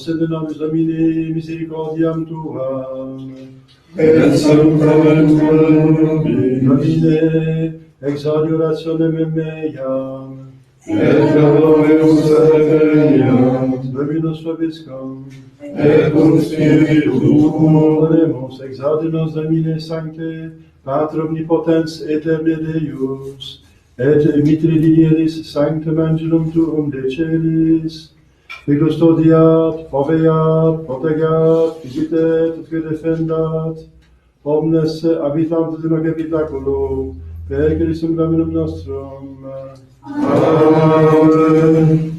Sede nobis Domini misericordiam tuam, et salutamento Domine, ex adiorationem meam, et laboremos ad Dominus vobiscum, et cum spiritu tuo, oremos, exaudi nos Domine Sancte, Pater omnipotens aeterne Deus, et mitri digieris sanctum angelum tuum de celis, qui custodiat, poveat, protegat, visitet, et defendat, omnes habitantes in hoc habitaculo, per Christum Dominum nostrum. Amen.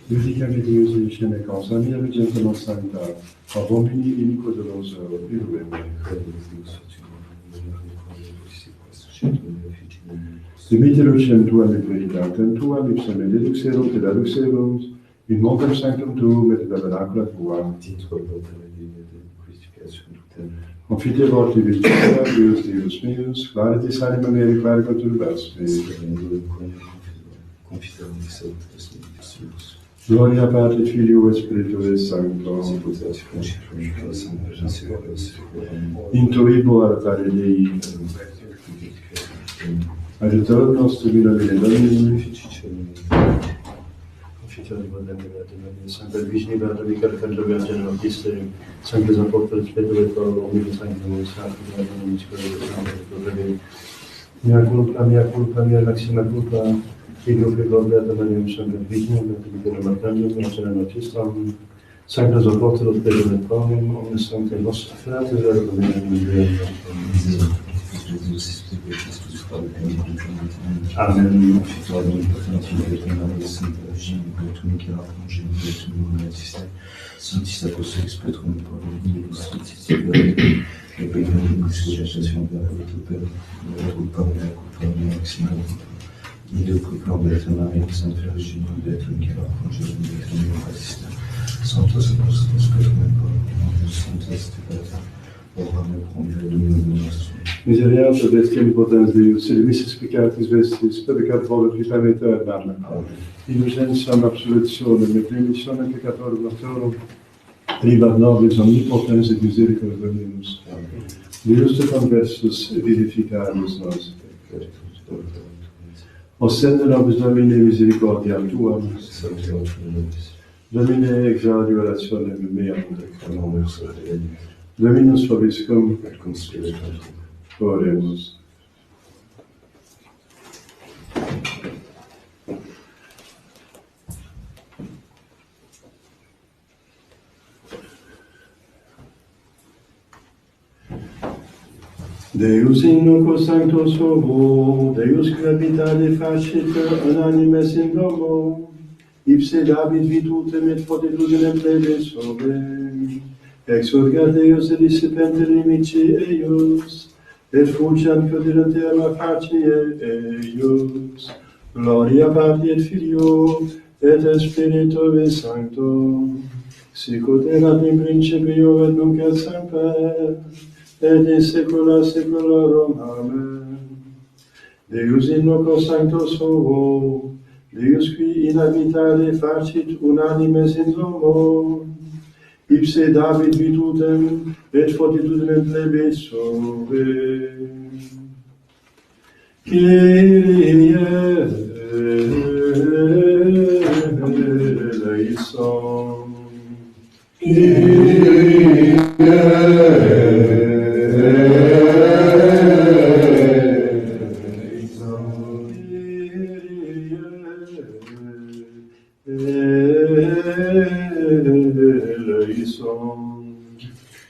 Judicavi Deus in scene causa mia vigente sancta, abomini iniquo doloso, irrueme. Dimitte lucem tua et veritatem tua, lipsem et deduxerum te deduxerunt, in montem sanctum tuum et tabernacula tua. Confite vorti virtutia, Deus meus, claritis anima mea clarico turbas me. Gloria Patri, Filio et Spiritui Sancto. Intuibo altare Dei. Adiutor nostrum in nomine Domini. Confiterium Domini, Sancta Virgine Beata Vicaricato Virgine Baptiste, Sanctus Apostolus Petro et Paolo, omnibus sanctum Sanctum Domini, mea culpa, mea maxima culpa, Figlio che Beata Mariam Sancta Virgine Beata Vicaricato Virgine, Virgine Baptistum, Sanctus Apostolus Petro et Paolo, omnes sancta nostra fratres, et Domini, Amen. Sanctis Apostolis Petrum et Paulum, et benedictus Jesu Père, mea culpa, mea maxima culpa, Ideo proclam Beata Maria, Sancta Virgine, Beata Michaela, Congelum, Beata Mea Battista, Sanctos Apostolos Petrum et Paulum, Sanctus Beata, ora pro nobis Dominum nostrum. Miserere Dei potens Deus, limites peccatis vestis, peccat volet vitam aeternam. Indulgentiam absolutionem et remissionem peccatorum nostrorum, privat nobis omnipotens et misericordiae Dominus. Deus te conversus et vivificarius nos. Ostende nobis Domine misericordiam tuam. Domine exaudi orationem meam. Dominus vobiscum. Oremus. Deus in loco sancto suo, Deus qui habitade facit unanimes in domo, ipse David vitutem et potitudinem plebe sove, exurgat Deus et dissipenter inimici eius, et fulgiant codere terra facie eius. Gloria Patri et Filio, et Spiritui Sancto, sic ut erat in principio et nunc et semper, et in saecula saeculorum. Amen. Deus in loco sancto suo, Deus qui in habitare facit unanimes in domo, ipse David vitutem et fortitudinem plebe sove. Kyrie eleison. Kyrie eleison.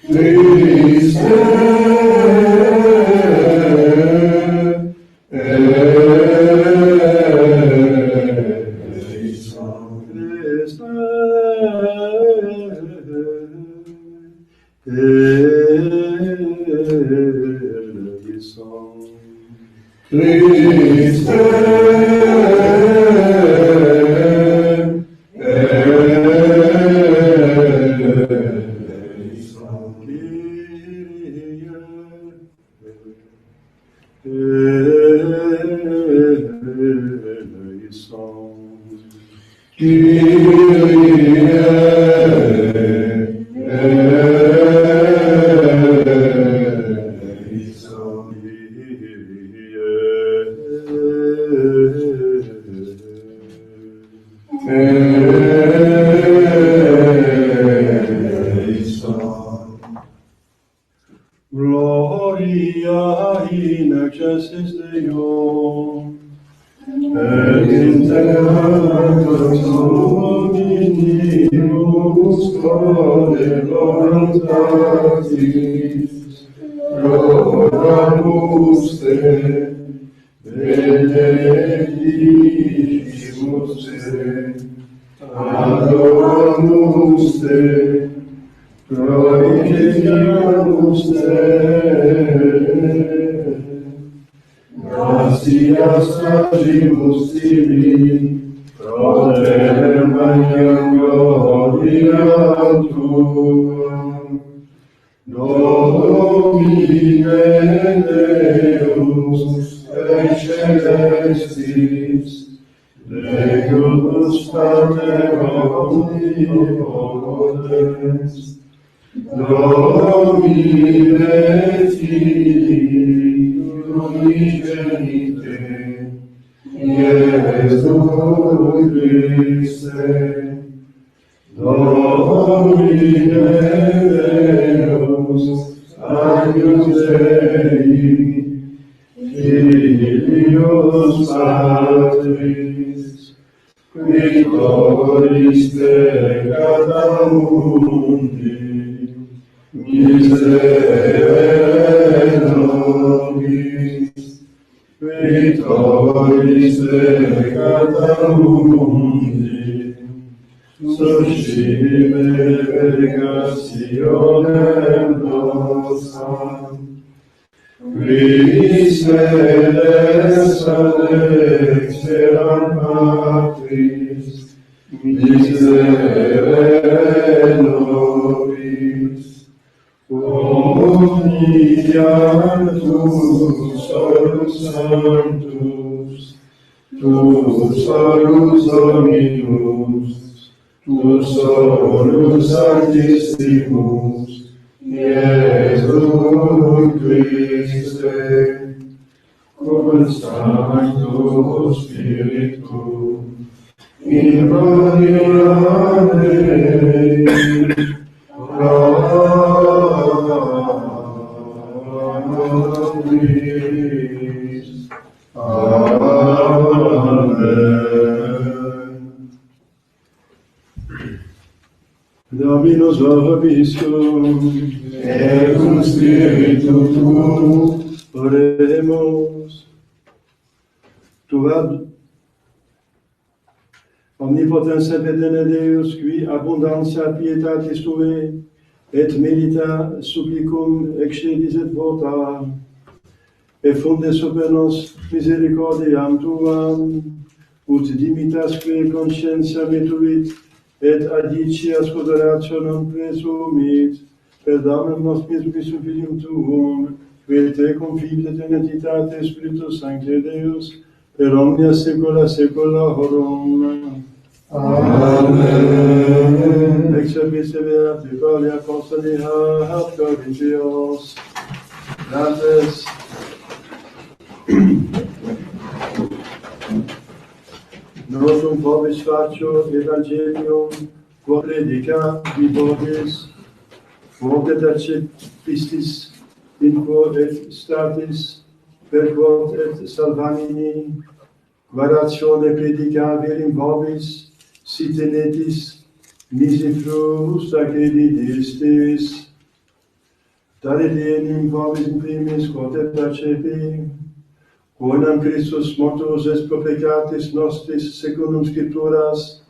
Christe eleison. eleison. Gloria in excelsis Deo, et in terra Domini custode voluntatis, rogamus te, benedicimus te, adoramus te, glorificamus te. Gratias tragimus tibi, proter magnam gloria tua. Domine Deus, ex celestis, Deus Pater omnipotens, Domine Filii unigenite, Iesu Christe, Domine Deus, Agnus Dei, Filius Patris, Victoris peccata mundi, miserere nobis, Victoris peccata mundi, suscime purgationem nostram, quis sedes ad exteram Patris, miserere nobis, omnium tu solus sanctus, tu solus dominus, tu solus sanctissimus, Iesu Christe, cum Sanctus Spiritus, in gloria Dei, Dominus vobiscum, et cum spiritu tuo, oremus. Tu ad omnipotens et Deus, qui abundantia pietatis tuae, et merita supplicum excedis et vota, effunde super nos misericordiam tuam, ut dimitasque conscientia metuit, et adicias coderationem presumit, per damnum nostris Christum Filium tuum, qui te confidet in entitate Spiritus Sancti Deus, per omnia saecula saeculorum. Amen. Exercise beati gloria consolihat Corinthios. Gracias. Notum vobis faccio evangelium, quod predica vi vobis, quod et accepistis, in quo et statis, per quod et salvamini, guardatione predicaver in vobis, si tenetis, nisi frusta credidistis, tale dienim vobis in primis quod et accepi, quodam Christus mortus est pro peccatis nostris secundum Scripturas,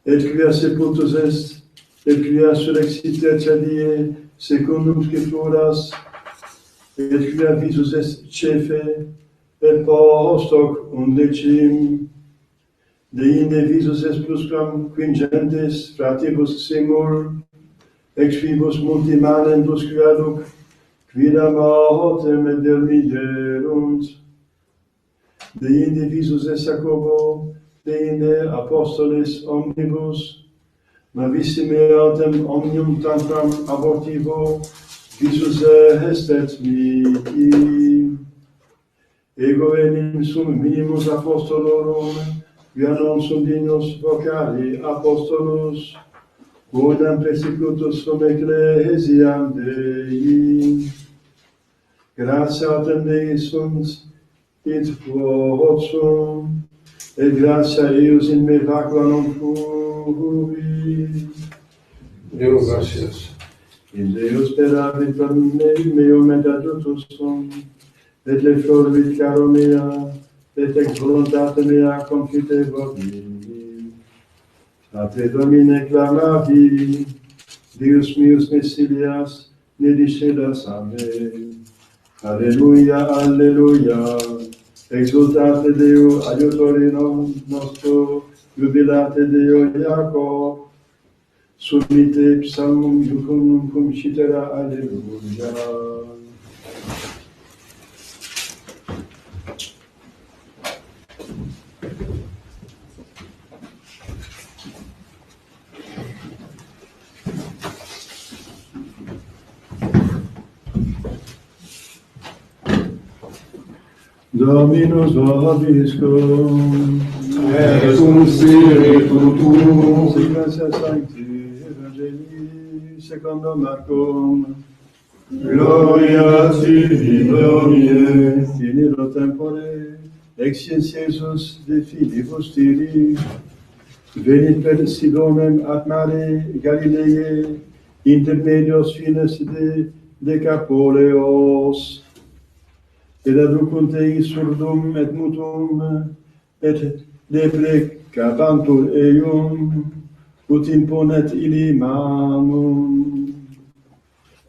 et quia sepultus est, et quia surrexit tertia die secundum Scripturas, et quia visus est cefe, et post hoc undecim, deinde visus est plusquam quingentis fratibus semur, ex fibus multi manendus quaduc, quidam autem et delmiderunt, de indivisus et Jacobo, de inde apostolis omnibus, navissime autem omnium tantam abortivo, visus estet mihi. Ego enim sum minimus apostolorum, via non sum dignus vocari apostolus, quodam persecutus sum ecclesiam Dei. Gratia autem Dei sunt, et quotsum, et gratia eius in me vacua non fuit. Deo gracias. In Deus speravit per me, meum et adjutus sum, et le florvit caro mea, et ex voluntate mea confitebo vini. A te Domine clamavi, Deus meus Messilias, ne discedas a me. Alleluia, alleluia, exultate Deo, aiutore nostro, jubilate Deo Jacob, subite psalmum iucunum cum citera, alleluia. Dominus vobiscum, Et cum spiritu tuo, Sequentia Sancti Evangelii secondo Marcum, gloria a tibi, Domine. in illo tempore, exiens Iesus de filibus Tiri, venit per Sidonem ad mare Galileae, intermedios fines de Decapoleos, et aducunt ei surdum et mutum, et deprecabantur eium, ut imponet illi manum,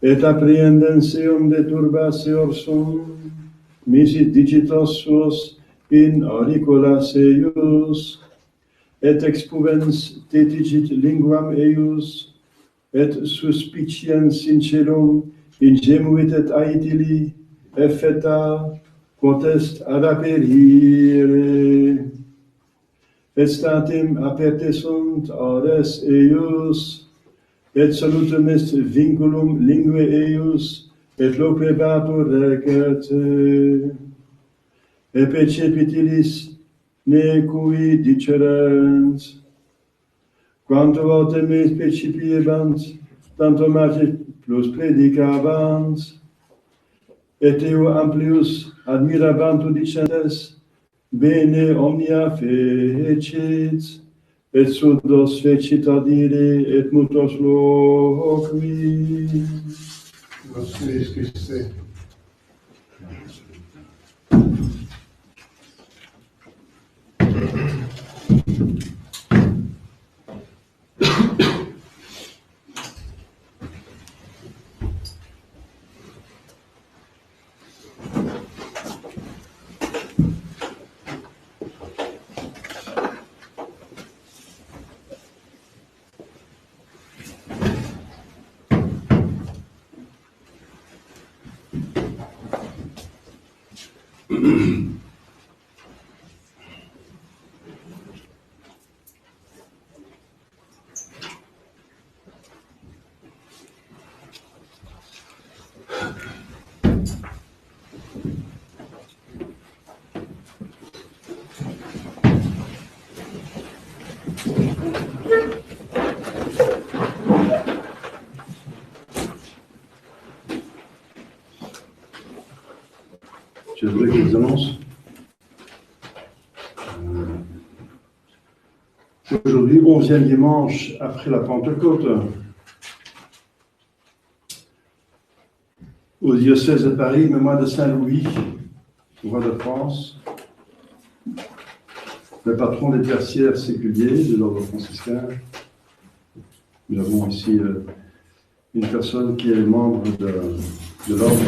et apprehendens eum de turbaseor sum, misit digitos suos in auriculas eius, et expuvens tetigit linguam eius, et suspiciens in celum ingemuit et ait illi, effeta, quod est ad aperire. Et statim aperte sunt ores eius, et salutum est vinculum lingue eius, et loquebatur recerte. Et percepit illis ne cui dicerent. Quanto autem est percipiebant, tanto mage plus predicabant, et eo amplius admirabantur dicentes, bene omnia fecit, et surdos fecit audire, et mutos loqui. Nos Christ Christe. Je voudrais que je vous annonce. Aujourd'hui, 11e dimanche après la Pentecôte, au diocèse de Paris, mémoire de Saint-Louis, roi de France, le patron des tertiaires séculiers de l'ordre franciscain. Nous avons ici une personne qui est membre de l'ordre.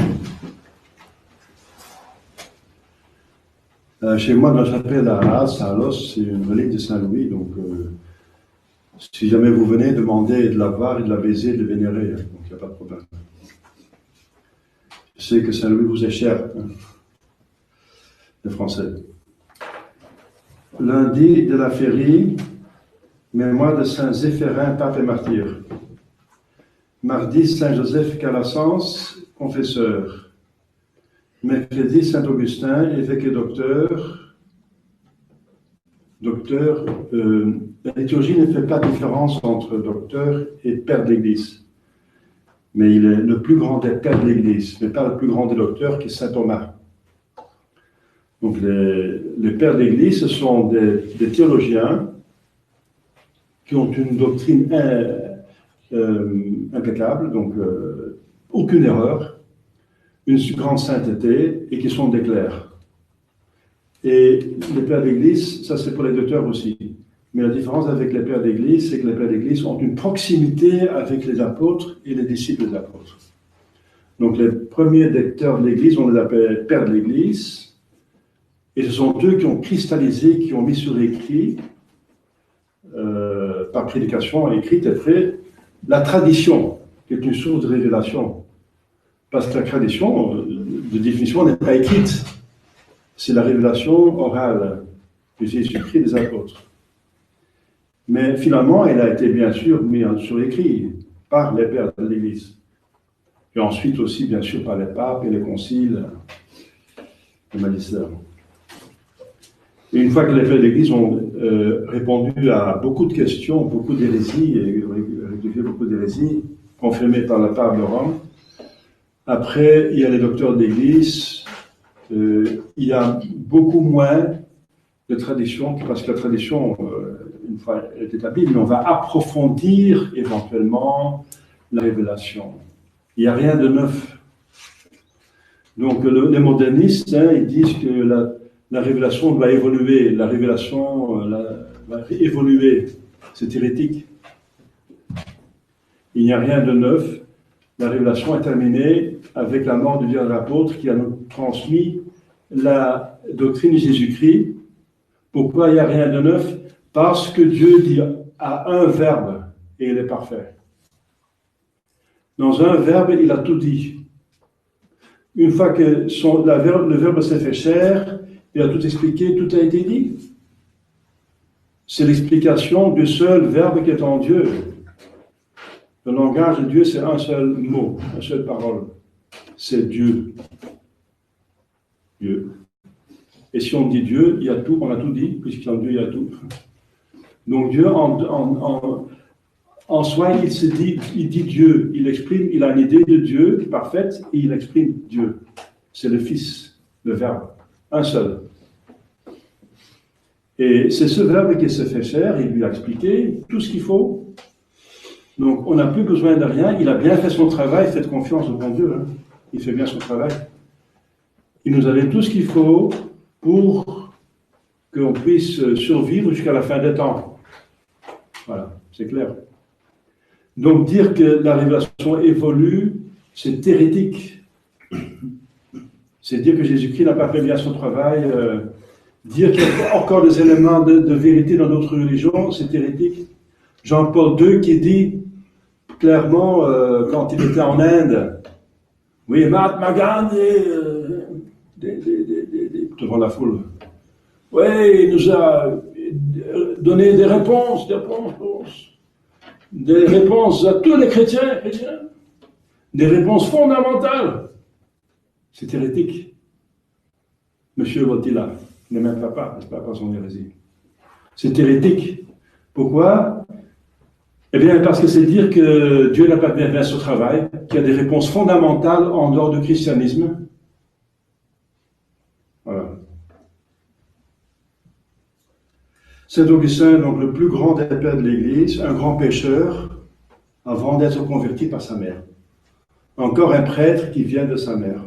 Chez moi, dans la chapelle à Arras, à Alos, c'est une relique de Saint-Louis, donc si jamais vous venez, demandez de la voir et de la baiser, de la vénérer, donc il n'y a pas de problème. Je sais que Saint-Louis vous est cher, hein, les Français. Lundi de la Férie, mémoire de Saint Zéphérin, pape et martyr. Mardi, Saint Joseph Calassens, confesseur. Mercredi, Saint Augustin, évêque et docteur. La liturgie ne fait pas de différence entre docteur et père de l'Église. Mais il est le plus grand des pères de l'Église, mais pas le plus grand des docteurs, qui est Saint Thomas. Donc les pères de l'Église, ce sont des théologiens qui ont une doctrine impeccable, donc aucune erreur, une grande sainteté, et qui sont des clercs. Et les pères d'église, ça c'est pour les docteurs aussi. Mais la différence avec les pères d'église, c'est que les pères d'église ont une proximité avec les apôtres et les disciples des apôtres. Donc les premiers docteurs de l'église, on les appelle pères de l'église, et ce sont eux qui ont cristallisé, qui ont mis sur écrit, par prédication écrite, après, la tradition, qui est une source de révélation. Parce que la tradition, de définition, n'est pas écrite. C'est la révélation orale de Jésus-Christ des apôtres. Mais finalement, elle a été bien sûr mise sur écrit par les pères de l'Église. Et ensuite aussi, bien sûr, par les papes et les conciles, le magistère. Et une fois que les pères de l'Église ont répondu à beaucoup de questions, beaucoup d'hérésies, et rédigé beaucoup d'hérésies, confirmées par la pape de Rome, après, il y a les docteurs d'Église. Il y a beaucoup moins de tradition, parce que la tradition, une fois elle est établie, mais on va approfondir éventuellement la révélation. Il n'y a rien de neuf. Donc les modernistes, ils disent que la révélation doit évoluer, la révélation va évoluer. C'est hérétique. Il n'y a rien de neuf. La révélation est terminée avec la mort du Dieu de l'apôtre qui a nous transmis la doctrine de Jésus-Christ. Pourquoi il n'y a rien de neuf? Parce que Dieu dit à un verbe et il est parfait. Dans un verbe, il a tout dit. Une fois que le verbe s'est fait chair, il a tout expliqué, tout a été dit. C'est l'explication du seul verbe qui est en Dieu. Le langage de Dieu, c'est un seul mot, une seule parole. C'est Dieu. Dieu. Et si on dit Dieu, il y a tout, on a tout dit, puisqu'en Dieu, il y a tout. Donc Dieu, en soi, il dit Dieu. Il a une idée de Dieu parfaite, et il exprime Dieu. C'est le Fils, le Verbe, un seul. Et c'est ce Verbe qui se fait chair, il lui a expliqué tout ce qu'il faut. Donc, on n'a plus besoin de rien. Il a bien fait son travail. Faites confiance au bon Dieu. Hein. Il fait bien son travail. Il nous a donné tout ce qu'il faut pour qu'on puisse survivre jusqu'à la fin des temps. Voilà, c'est clair. Donc, dire que la révélation évolue, c'est hérétique. C'est dire que Jésus-Christ n'a pas fait bien son travail. Dire qu'il y a encore des éléments de vérité dans d'autres religions, c'est hérétique. Jean-Paul II qui dit clairement, quand il était en Inde, oui, Mahatma Gandhi, devant la foule, oui, il nous a donné des réponses à tous les chrétiens, des réponses fondamentales. C'est hérétique. Monsieur Wotila n'est même pas, n'est pas son hérésie. C'est hérétique. Pourquoi? Eh bien, parce que c'est dire que Dieu n'a pas bien fait son travail, qu'il y a des réponses fondamentales en dehors du christianisme. Voilà. Saint Augustin, donc le plus grand des pères de l'Église, un grand pécheur, avant d'être converti par sa mère. Encore un prêtre qui vient de sa mère,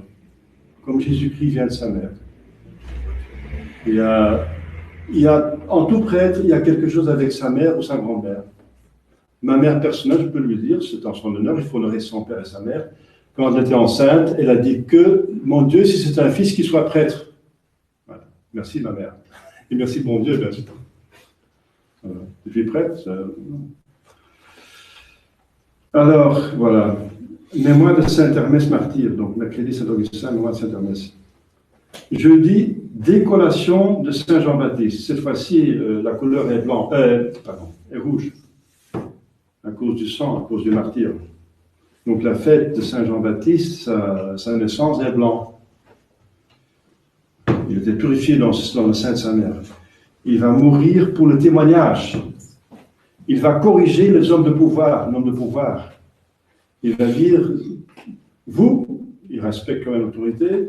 comme Jésus-Christ vient de sa mère. Il y a, en tout prêtre, il y a quelque chose avec sa mère ou sa grand-mère. Ma mère personnelle, je peux lui dire, c'est en son honneur, il faut honorer son père et sa mère. Quand elle était enceinte, elle a dit que, mon Dieu, si c'est un fils, qu'il soit prêtre. Voilà. Merci ma mère. Et merci bon Dieu, bien sûr. Je suis prêtre. Alors, voilà. Mémoire de Saint Hermès martyr. Donc, mercredi Saint Augustin, mémoire de Saint Hermès. Jeudi, décollation de Saint Jean-Baptiste. Cette fois-ci, la couleur est est rouge, à cause du sang, à cause du martyr. Donc la fête de Saint Jean-Baptiste, sa naissance est blanc. Il était purifié dans le sein de sa mère. Il va mourir pour le témoignage. Il va corriger les hommes de pouvoir, l'homme de pouvoir. Il va dire, vous, il respecte quand même l'autorité,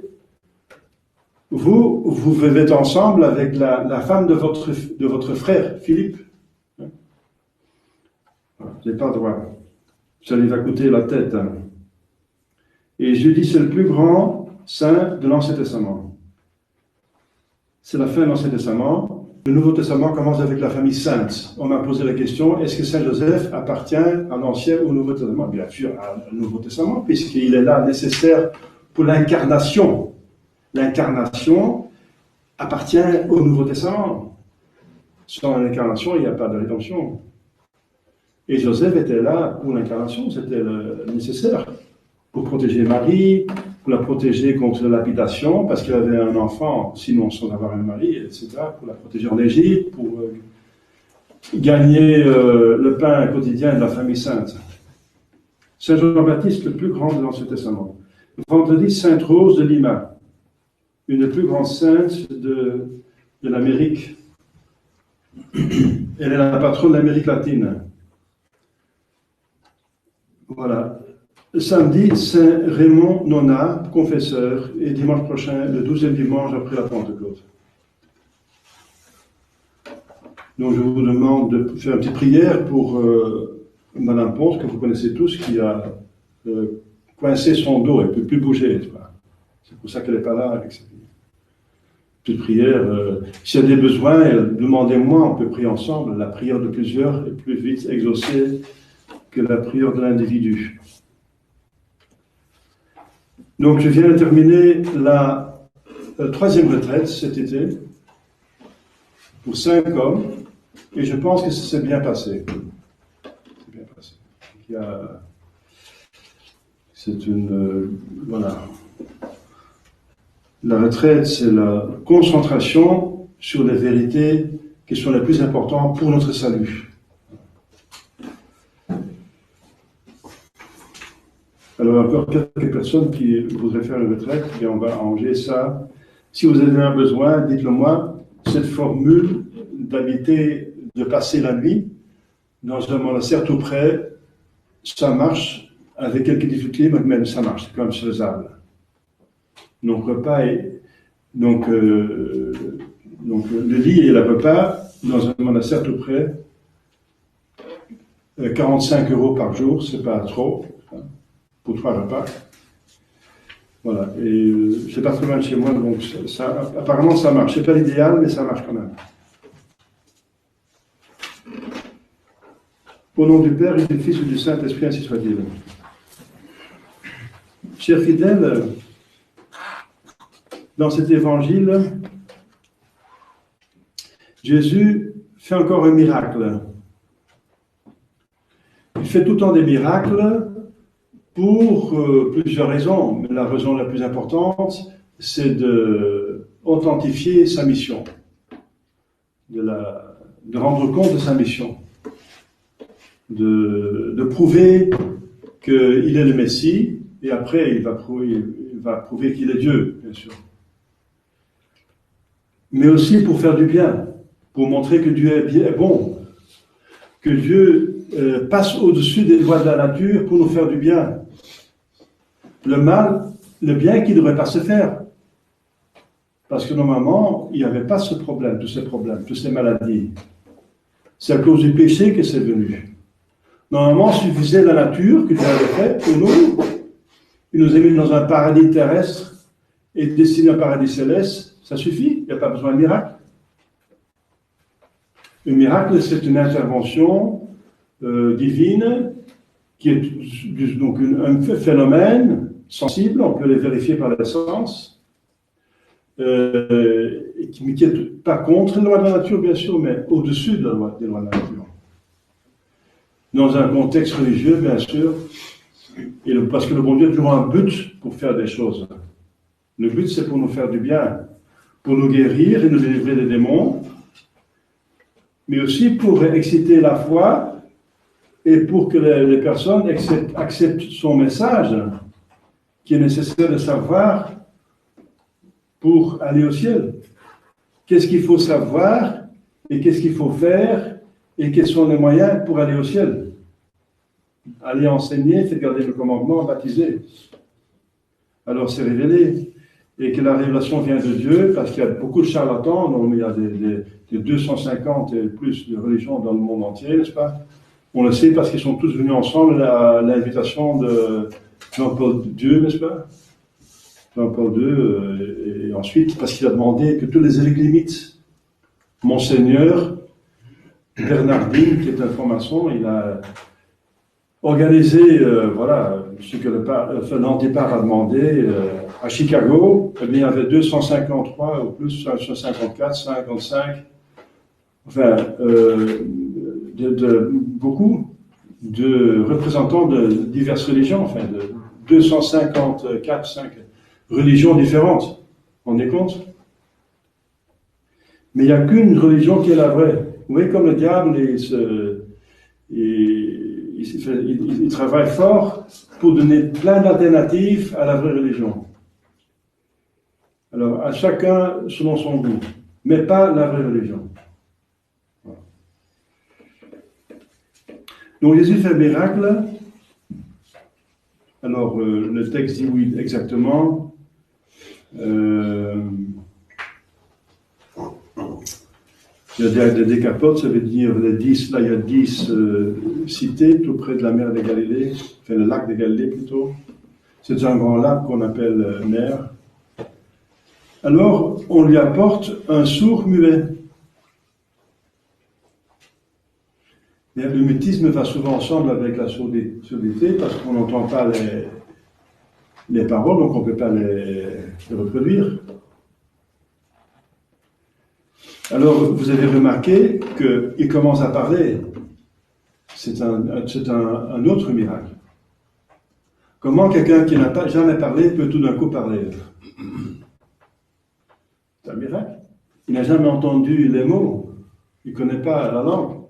vous vivez ensemble avec la femme de votre frère, Philippe. Vous n'avez pas le droit. Ça lui va coûter la tête. Et je dis, c'est le plus grand saint de l'Ancien Testament. C'est la fin de l'Ancien Testament. Le Nouveau Testament commence avec la famille sainte. On m'a posé la question, est-ce que Saint Joseph appartient à l'Ancien ou au Nouveau Testament? Bien sûr, au Nouveau Testament, puisqu'il est là nécessaire pour l'incarnation. L'incarnation appartient au Nouveau Testament. Sans l'incarnation, il n'y a pas de rédemption. Et Joseph était là pour l'incarnation, c'était nécessaire pour protéger Marie, pour la protéger contre la lapidation, parce qu'elle avait un enfant, sinon sans avoir un mari, etc., pour la protéger en Égypte, pour gagner le pain quotidien de la famille sainte. Saint Jean-Baptiste, le plus grand de l'Ancien Testament. Vendredi, Sainte Rose de Lima, une des plus grandes saintes de l'Amérique. Elle est la patronne de l'Amérique latine. Voilà. Samedi, Saint Raymond Nonat, confesseur, et dimanche prochain, le 12e dimanche après la Pentecôte. Donc je vous demande de faire une petite prière pour Madame Ponce, que vous connaissez tous, qui a coincé son dos, elle ne peut plus bouger. C'est pour ça qu'elle n'est pas là avec sa fille. Petite prière. S'il y a des besoins, demandez-moi, on peut prier ensemble. La prière de plusieurs est plus vite exaucée que la prière de l'individu. Donc je viens de terminer la troisième retraite cet été pour 5 hommes et je pense que ça s'est bien passé. C'est bien passé. C'est une... voilà. La retraite, c'est la concentration sur les vérités qui sont les plus importantes pour notre salut. Alors, encore quelques personnes qui voudraient faire une retraite, et on va arranger ça. Si vous avez un besoin, dites-le moi. Cette formule de passer la nuit dans un monastère tout près, ça marche, avec quelques difficultés, mais même ça marche, c'est quand même faisable. Donc, le lit et le repas dans un monastère tout près, 45 € par jour, c'est pas trop. Pour 3 repas. Voilà. Et c'est pas très loin de chez moi, donc apparemment ça marche. C'est pas l'idéal, mais ça marche quand même. Au nom du Père et du Fils et du Saint-Esprit, ainsi soit-il. Chers fidèles, dans cet évangile, Jésus fait encore un miracle. Il fait tout le temps des miracles pour plusieurs raisons. Mais la raison la plus importante, c'est d'authentifier sa mission, de rendre compte de sa mission, de prouver qu'il est le Messie, et après il va prouver qu'il est Dieu, bien sûr. Mais aussi pour faire du bien, pour montrer que Dieu est bon, que Dieu passe au-dessus des lois de la nature pour nous faire du bien. Le mal, le bien qui ne devrait pas se faire. Parce que normalement, il n'y avait pas ce problème, tous ces problèmes, toutes ces maladies. C'est à cause du péché que c'est venu. Normalement, il suffisait la nature que Dieu avait faite pour nous. Il nous a mis dans un paradis terrestre et destiné un paradis céleste. Ça suffit, il n'y a pas besoin de miracle. Un miracle, c'est une intervention divine qui est donc un phénomène sensible, on peut les vérifier par les sens, qui n'est pas contre les lois de la nature, bien sûr, mais au-dessus des lois de la nature. Dans un contexte religieux, bien sûr, parce que le bon Dieu a toujours un but pour faire des choses. Le but, c'est pour nous faire du bien, pour nous guérir et nous délivrer des démons, mais aussi pour exciter la foi et pour que les personnes acceptent son message, qui est nécessaire de savoir pour aller au ciel. Qu'est-ce qu'il faut savoir et qu'est-ce qu'il faut faire et quels sont les moyens pour aller au ciel. Aller enseigner, faire garder le commandement, baptiser. Alors c'est révélé. Et que la révélation vient de Dieu, parce qu'il y a beaucoup de charlatans, donc il y a des 250 et plus de religions dans le monde entier, n'est-ce pas? On le sait parce qu'ils sont tous venus ensemble à l'invitation de Jean-Paul II, n'est-ce pas? Jean-Paul II, et ensuite, parce qu'il a demandé que tous les églites, Monseigneur Bernardine, qui est un franc-maçon, il a organisé, voilà, ce que l'antipare a demandé à Chicago. Eh bien, il y avait 253 ou plus, 54, 55, enfin, beaucoup de représentants de diverses religions, enfin, de 254, 5 religions différentes. On est compte? Mais il n'y a qu'une religion qui est la vraie. Vous voyez comme le diable, il travaille fort pour donner plein d'alternatives à la vraie religion. Alors, à chacun selon son goût, mais pas la vraie religion. Voilà. Donc, Jésus fait un miracle. Alors, le texte dit oui, exactement. Il y a des décapotes, ça veut dire les 10, là il y a 10 cités tout près de la mer de Galilée, enfin le lac de Galilée plutôt. C'est un grand lac qu'on appelle mer. Alors on lui apporte un sourd muet. Et le mutisme va souvent ensemble avec la surdité parce qu'on n'entend pas les paroles, donc on ne peut pas les reproduire. Alors, vous avez remarqué qu'il commence à parler. C'est un autre miracle. Comment quelqu'un qui n'a pas jamais parlé peut tout d'un coup parler? C'est un miracle. Il n'a jamais entendu les mots. Il ne connaît pas la langue.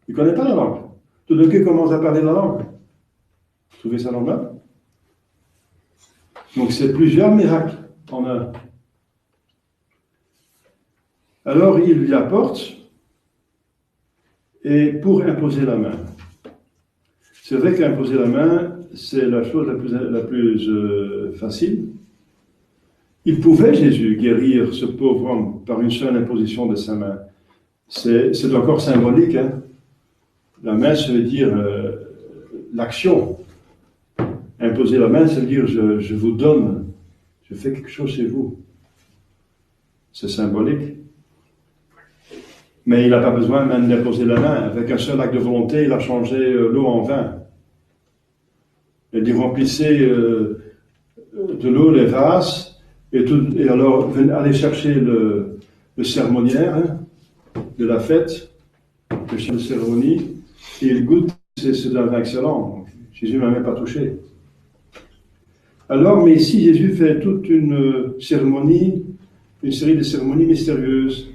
Il ne connaît pas la langue. Tout d'un coup, il commence à parler la langue. Vous trouvez ça normal? Donc, c'est plusieurs miracles en un. Alors, il lui apporte, et pour imposer la main. C'est vrai qu'imposer la main, c'est la chose la plus facile. Il pouvait, Jésus, guérir ce pauvre homme par une seule imposition de sa main. C'est encore symbolique. Hein? La main, ça veut dire l'action. Imposer la main, ça veut dire je vous donne, je fais quelque chose chez vous. C'est symbolique. Mais il n'a pas besoin même d'imposer la main. Avec un seul acte de volonté, il a changé l'eau en vin. Il dit remplissez de l'eau les vases, et alors allez chercher le cérémoniaire de la fête, le chef de cérémonie, et il goûte, c'est un vin excellent. Jésus ne m'a même pas touché. Alors, mais ici, Jésus fait toute une série de cérémonies mystérieuses.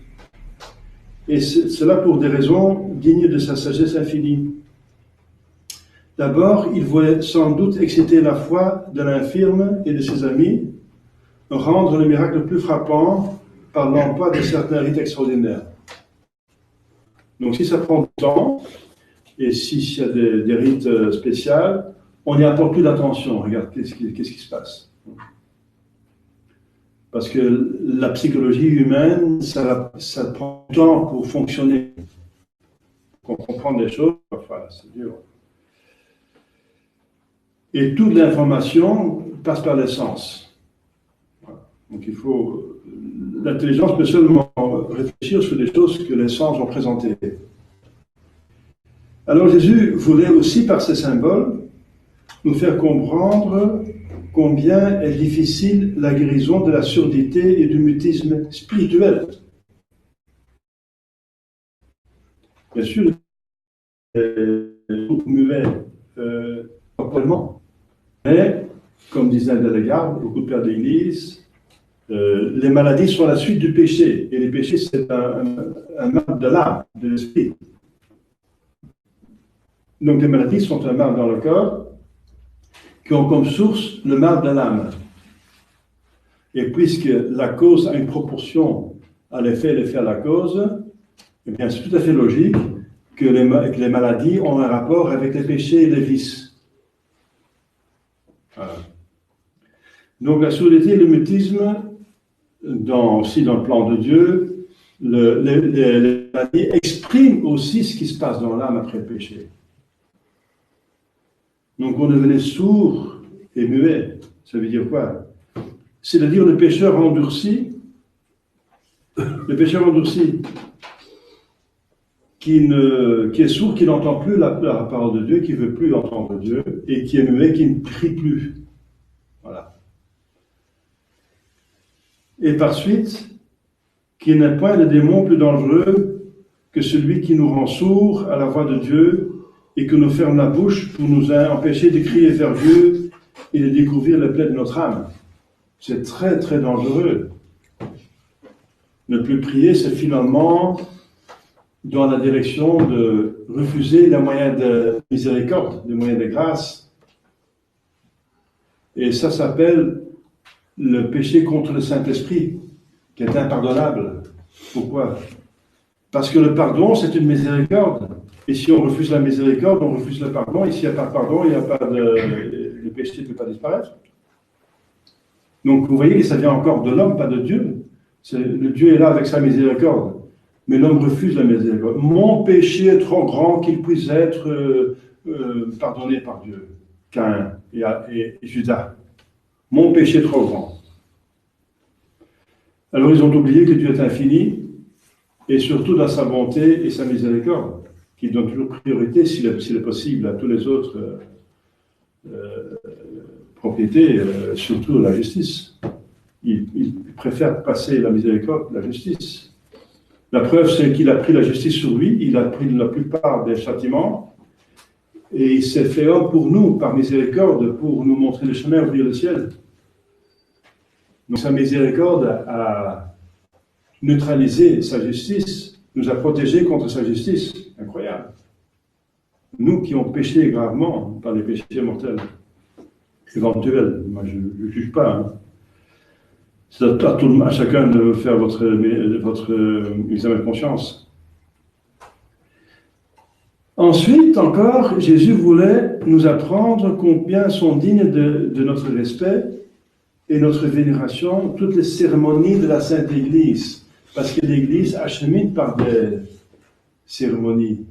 Et cela pour des raisons dignes de sa sagesse infinie. D'abord, il voulait sans doute exciter la foi de l'infirme et de ses amis, rendre le miracle plus frappant par l'emploi de certains rites extraordinaires. Donc si ça prend du temps, et s'il y a des rites spéciaux, on n'y apporte plus d'attention. Regarde, qu'est-ce qui se passe? Parce que la psychologie humaine, ça prend du temps pour fonctionner. Pour comprendre les choses, parfois, c'est dur. Et toute l'information passe par les sens. Voilà. Donc l'intelligence peut seulement réfléchir sur des choses que les sens ont présentées. Alors Jésus voulait aussi, par ces symboles, nous faire comprendre combien est difficile la guérison de la surdité et du mutisme spirituel. Bien sûr, muet corporellement, mais, comme disait Delegard, beaucoup de pères d'église, Les maladies sont la suite du péché. Et les péchés, c'est un mal de l'âme, de l'esprit. Donc les maladies sont un mal dans le corps qui ont comme source le mal de l'âme. Et puisque la cause a une proportion à l'effet et l'effet à la cause, eh bien c'est tout à fait logique que les maladies ont un rapport avec les péchés et les vices. Voilà. Donc la sourdité et le mutisme, aussi dans le plan de Dieu, les maladies expriment aussi ce qui se passe dans l'âme après le péché. Donc on devenait sourd et muet. Ça veut dire quoi? C'est-à-dire le pécheur endurci, qui est sourd, qui n'entend plus la parole de Dieu, qui ne veut plus entendre Dieu, et qui est muet, qui ne prie plus. Voilà. Et par suite, qu'il n'est point de démon plus dangereux que celui qui nous rend sourds à la voix de Dieu et que nous ferme la bouche pour nous empêcher de crier vers Dieu et de découvrir les plaies de notre âme. C'est très très dangereux. Ne plus prier, c'est finalement dans la direction de refuser les moyens de miséricorde, les moyens de grâce. Et ça s'appelle le péché contre le Saint-Esprit, qui est impardonnable. Pourquoi? Parce que le pardon, c'est une miséricorde. Et si on refuse la miséricorde, on refuse le pardon. Et s'il n'y a pas de pardon, il n'y a pas le péché ne peut pas disparaître. Donc vous voyez que ça vient encore de l'homme, pas de Dieu. Le Dieu est là avec sa miséricorde. Mais l'homme refuse la miséricorde. Mon péché est trop grand qu'il puisse être pardonné par Dieu. Caïn et Judas. Mon péché est trop grand. Alors ils ont oublié que Dieu est infini, et surtout dans sa bonté et sa miséricorde, qui donne toujours priorité, s'il est possible, à tous les autres propriétés, surtout la justice. Il préfère passer la miséricorde, la justice. La preuve, c'est qu'il a pris la justice sur lui, il a pris la plupart des châtiments, et il s'est fait homme pour nous, par miséricorde, pour nous montrer le chemin, ouvrir le ciel. Donc sa miséricorde a neutralisé sa justice, nous a protégés contre sa justice. Incroyable. Nous qui avons péché gravement par les péchés mortels, éventuels, moi je ne juge pas. Hein. C'est à chacun de faire votre examen de conscience. Ensuite, encore, Jésus voulait nous apprendre combien sont dignes de notre respect et notre vénération toutes les cérémonies de la Sainte Église. Parce que l'Église achemine par des cérémonies.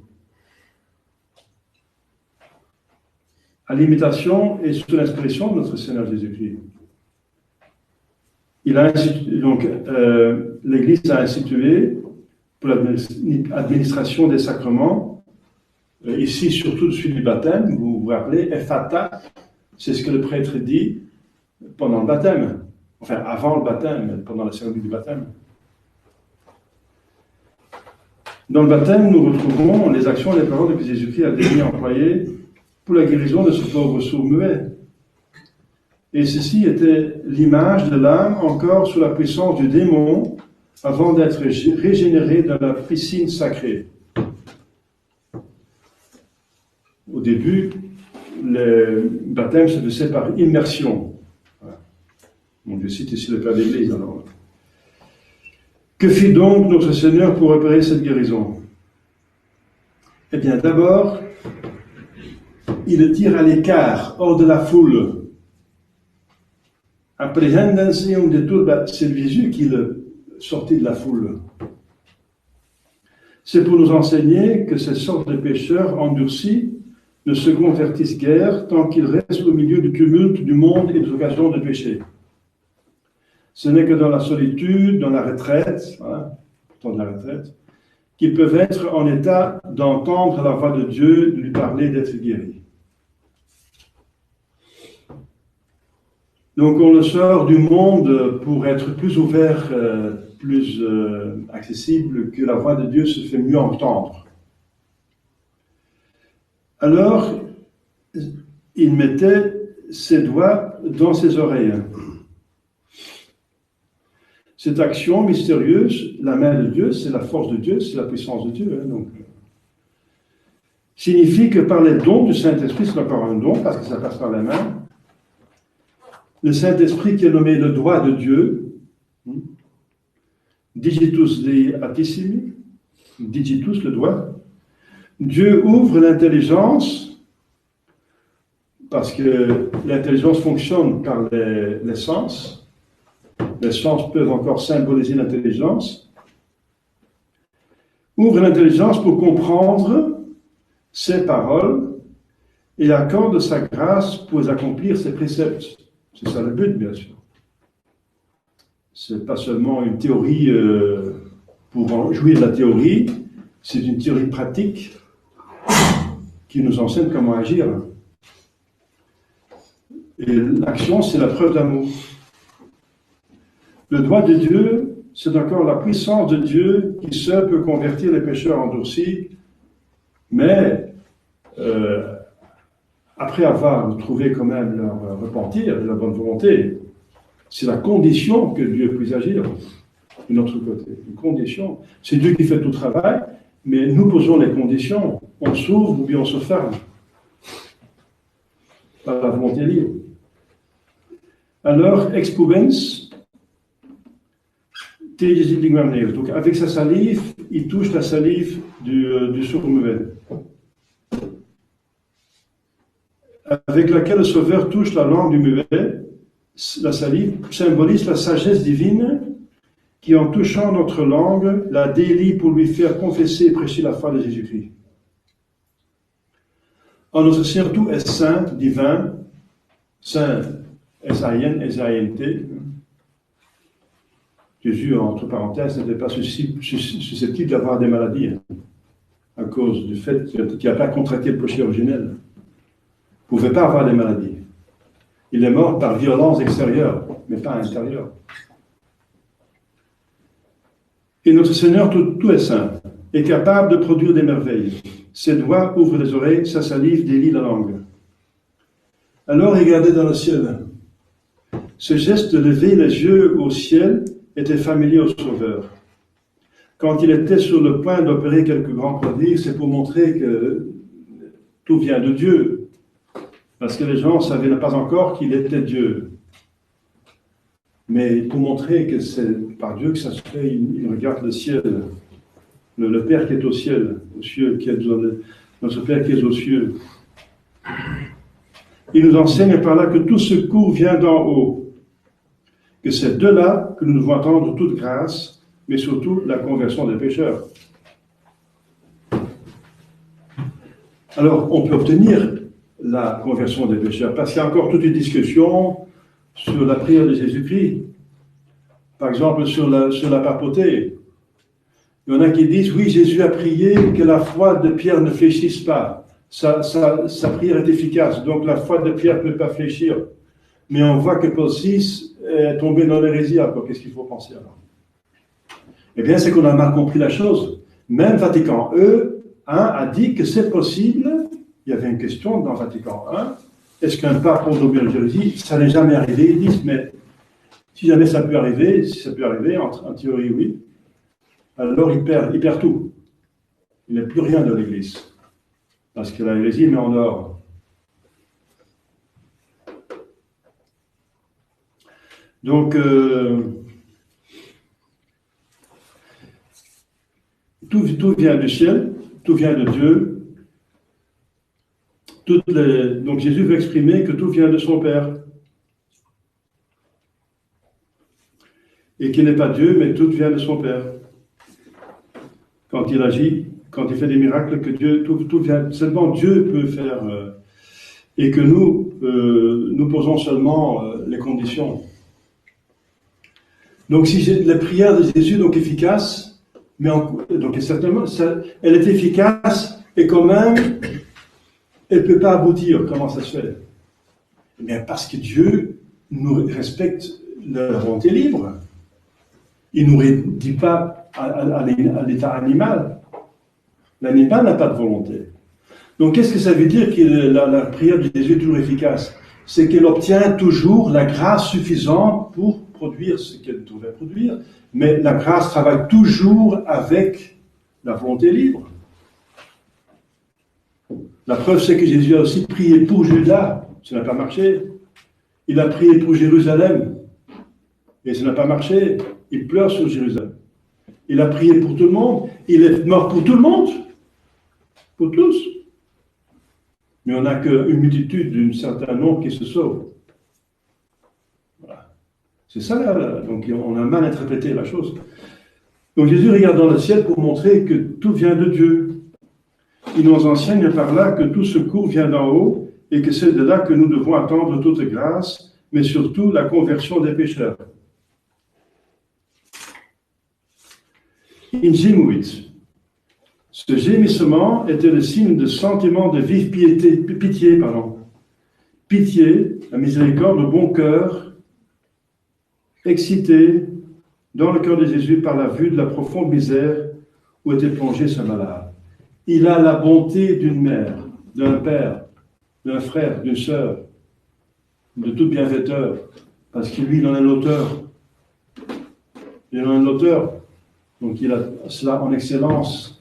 À l'imitation et sous l'inspiration de notre Seigneur Jésus-Christ. L'Église a institué pour l'administration des sacrements, ici surtout celui du baptême, vous vous rappelez, Ephata, c'est ce que le prêtre dit pendant le baptême, enfin avant le baptême, pendant la cérémonie du baptême. Dans le baptême, nous retrouvons les actions et les paroles que Jésus-Christ a déjà employées pour la guérison de ce pauvre sourd-muet. Et ceci était l'image de l'âme encore sous la puissance du démon avant d'être régénérée dans la piscine sacrée. Au début, le baptême se faisait par immersion. Voilà. Donc je cite ici le Père d'Église. Alors. Que fit donc notre Seigneur pour opérer cette guérison? Eh bien, d'abord, il le tire à l'écart, hors de la foule. C'est Jésus qui le sortit de la foule. C'est pour nous enseigner que ces sortes de pécheurs endurcis ne se convertissent guère tant qu'ils restent au milieu du tumulte du monde et des occasions de péché. Ce n'est que dans la solitude, dans la retraite, voilà, pourtant de la retraite, qu'ils peuvent être en état d'entendre la voix de Dieu, de lui parler, d'être guéris. Donc on le sort du monde pour être plus ouvert, plus accessible, que la voix de Dieu se fait mieux entendre. Alors, il mettait ses doigts dans ses oreilles. Cette action mystérieuse, la main de Dieu, c'est la force de Dieu, c'est la puissance de Dieu. Donc, signifie que par les dons du Saint-Esprit, c'est encore un don, parce que ça passe par la main. Le Saint-Esprit qui est nommé le doigt de Dieu, digitus Dei Altissimi, digitus, le doigt. Dieu ouvre l'intelligence, parce que l'intelligence fonctionne par les sens. Les sens peuvent encore symboliser l'intelligence. Ouvre l'intelligence pour comprendre ses paroles et accorde sa grâce pour accomplir ses préceptes. C'est ça le but, bien sûr. Ce n'est pas seulement une théorie pour en jouir de la théorie, c'est une théorie pratique qui nous enseigne comment agir. Et l'action, c'est la preuve d'amour. Le doigt de Dieu, c'est encore la puissance de Dieu qui seul peut convertir les pécheurs endurcis, mais après avoir trouvé quand même leur repentir, la bonne volonté, c'est la condition que Dieu puisse agir de notre côté. Une condition. C'est Dieu qui fait tout le travail, mais nous posons les conditions. On s'ouvre ou bien on se ferme. Par la volonté libre. Alors, expubens, donc avec sa salive, il touche la salive du sourd-muet, avec laquelle le Sauveur touche la langue du muet. La salive symbolise la sagesse divine qui, en touchant notre langue, la délie pour lui faire confesser et prêcher la foi de Jésus-Christ. En notre Seigneur, tout est saint, divin, saint, S-A-I-N, S-A-I-N-T. Jésus, entre parenthèses, n'était pas susceptible d'avoir des maladies à cause du fait qu'il n'a pas contracté le péché originel. Il ne pouvait pas avoir des maladies. Il est mort par violence extérieure, mais pas intérieure. Et notre Seigneur, tout est saint, est capable de produire des merveilles. Ses doigts ouvrent les oreilles, sa salive délie la langue. Alors regardez dans le ciel. Ce geste de lever les yeux au ciel était familier au Sauveur. Quand il était sur le point d'opérer quelques grands prodiges, c'est pour montrer que tout vient de Dieu. Parce que les gens ne savaient pas encore qu'il était Dieu. Mais pour montrer que c'est par Dieu que ça se fait, il regarde le ciel. Le Père qui est au ciel, aux cieux, qui est notre Père qui est aux cieux. Il nous enseigne par là que tout secours vient d'en haut. Que c'est de là que nous devons attendre toute grâce, mais surtout la conversion des pécheurs. Alors, on peut obtenir la conversion des pécheurs, parce qu'il y a encore toute une discussion sur la prière de Jésus-Christ. Par exemple, sur la papauté. Il y en a qui disent, oui, Jésus a prié que la foi de Pierre ne fléchisse pas. Sa prière est efficace, donc la foi de Pierre ne peut pas fléchir. Mais on voit que Paul VI est tombé dans l'hérésie. Alors, qu'est-ce qu'il faut penser alors? Eh bien, c'est qu'on a mal compris la chose. Même Vatican I a dit que c'est possible. Il y avait une question dans Vatican I. Est-ce qu'un pape tombe dans l'hérésie? Ça n'est jamais arrivé. Ils disent, mais si jamais ça peut arriver, en théorie, oui, alors il perd tout. Il n'est plus rien de l'Église. Parce que la hérésie met en dehors. Donc, tout vient du ciel, tout vient de Dieu. Donc Jésus veut exprimer que tout vient de son Père. Et qu'il n'est pas Dieu, mais tout vient de son Père. Quand il agit, quand il fait des miracles, que Dieu, tout vient. Seulement Dieu peut faire. Et que nous posons seulement les conditions. Donc si la prière de Jésus donc efficace, donc certainement, elle est efficace et quand même, elle ne peut pas aboutir. Comment ça se fait? Eh bien parce que Dieu nous respecte la volonté libre. Il ne nous réduit pas à l'état animal. L'animal n'a pas de volonté. Donc qu'est-ce que ça veut dire que la prière de Jésus est toujours efficace? C'est qu'elle obtient toujours la grâce suffisante pour produire ce qu'elle devrait produire, mais la grâce travaille toujours avec la volonté libre. La preuve, c'est que Jésus a aussi prié pour Judas, ça n'a pas marché. Il a prié pour Jérusalem, et ça n'a pas marché. Il pleure sur Jérusalem. Il a prié pour tout le monde, il est mort pour tout le monde, pour tous. Mais on n'a qu'une multitude d'un certain nombre qui se sauve. Voilà. C'est ça, là. Donc on a mal interprété la chose. Donc Jésus regarde dans le ciel pour montrer que tout vient de Dieu. Il nous enseigne par là que tout secours vient d'en haut et que c'est de là que nous devons attendre toute grâce, mais surtout la conversion des pécheurs. In gemuit. Ce gémissement était le signe de sentiment de vive pitié. Pitié, la miséricorde, le bon cœur, excité dans le cœur de Jésus par la vue de la profonde misère où était plongé ce malade. Il a la bonté d'une mère, d'un père, d'un frère, d'une sœur, de tout bienfaiteur, parce que lui, il en est l'auteur. Il en est l'auteur, donc il a cela en excellence.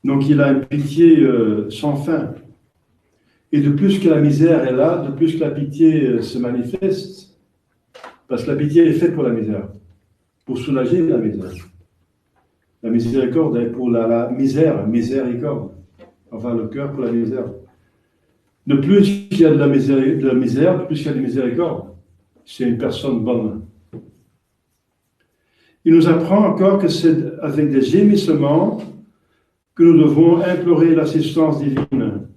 Donc il a une pitié sans fin. Et de plus que la misère est là, de plus que la pitié se manifeste, parce que la pitié est faite pour la misère, pour soulager la misère. La miséricorde est pour la miséricorde. Enfin, le cœur pour la misère. De plus qu'il y a de la misère, de plus qu'il y a de miséricorde. C'est une personne bonne. Il nous apprend encore que c'est avec des gémissements que nous devons implorer l'assistance divine,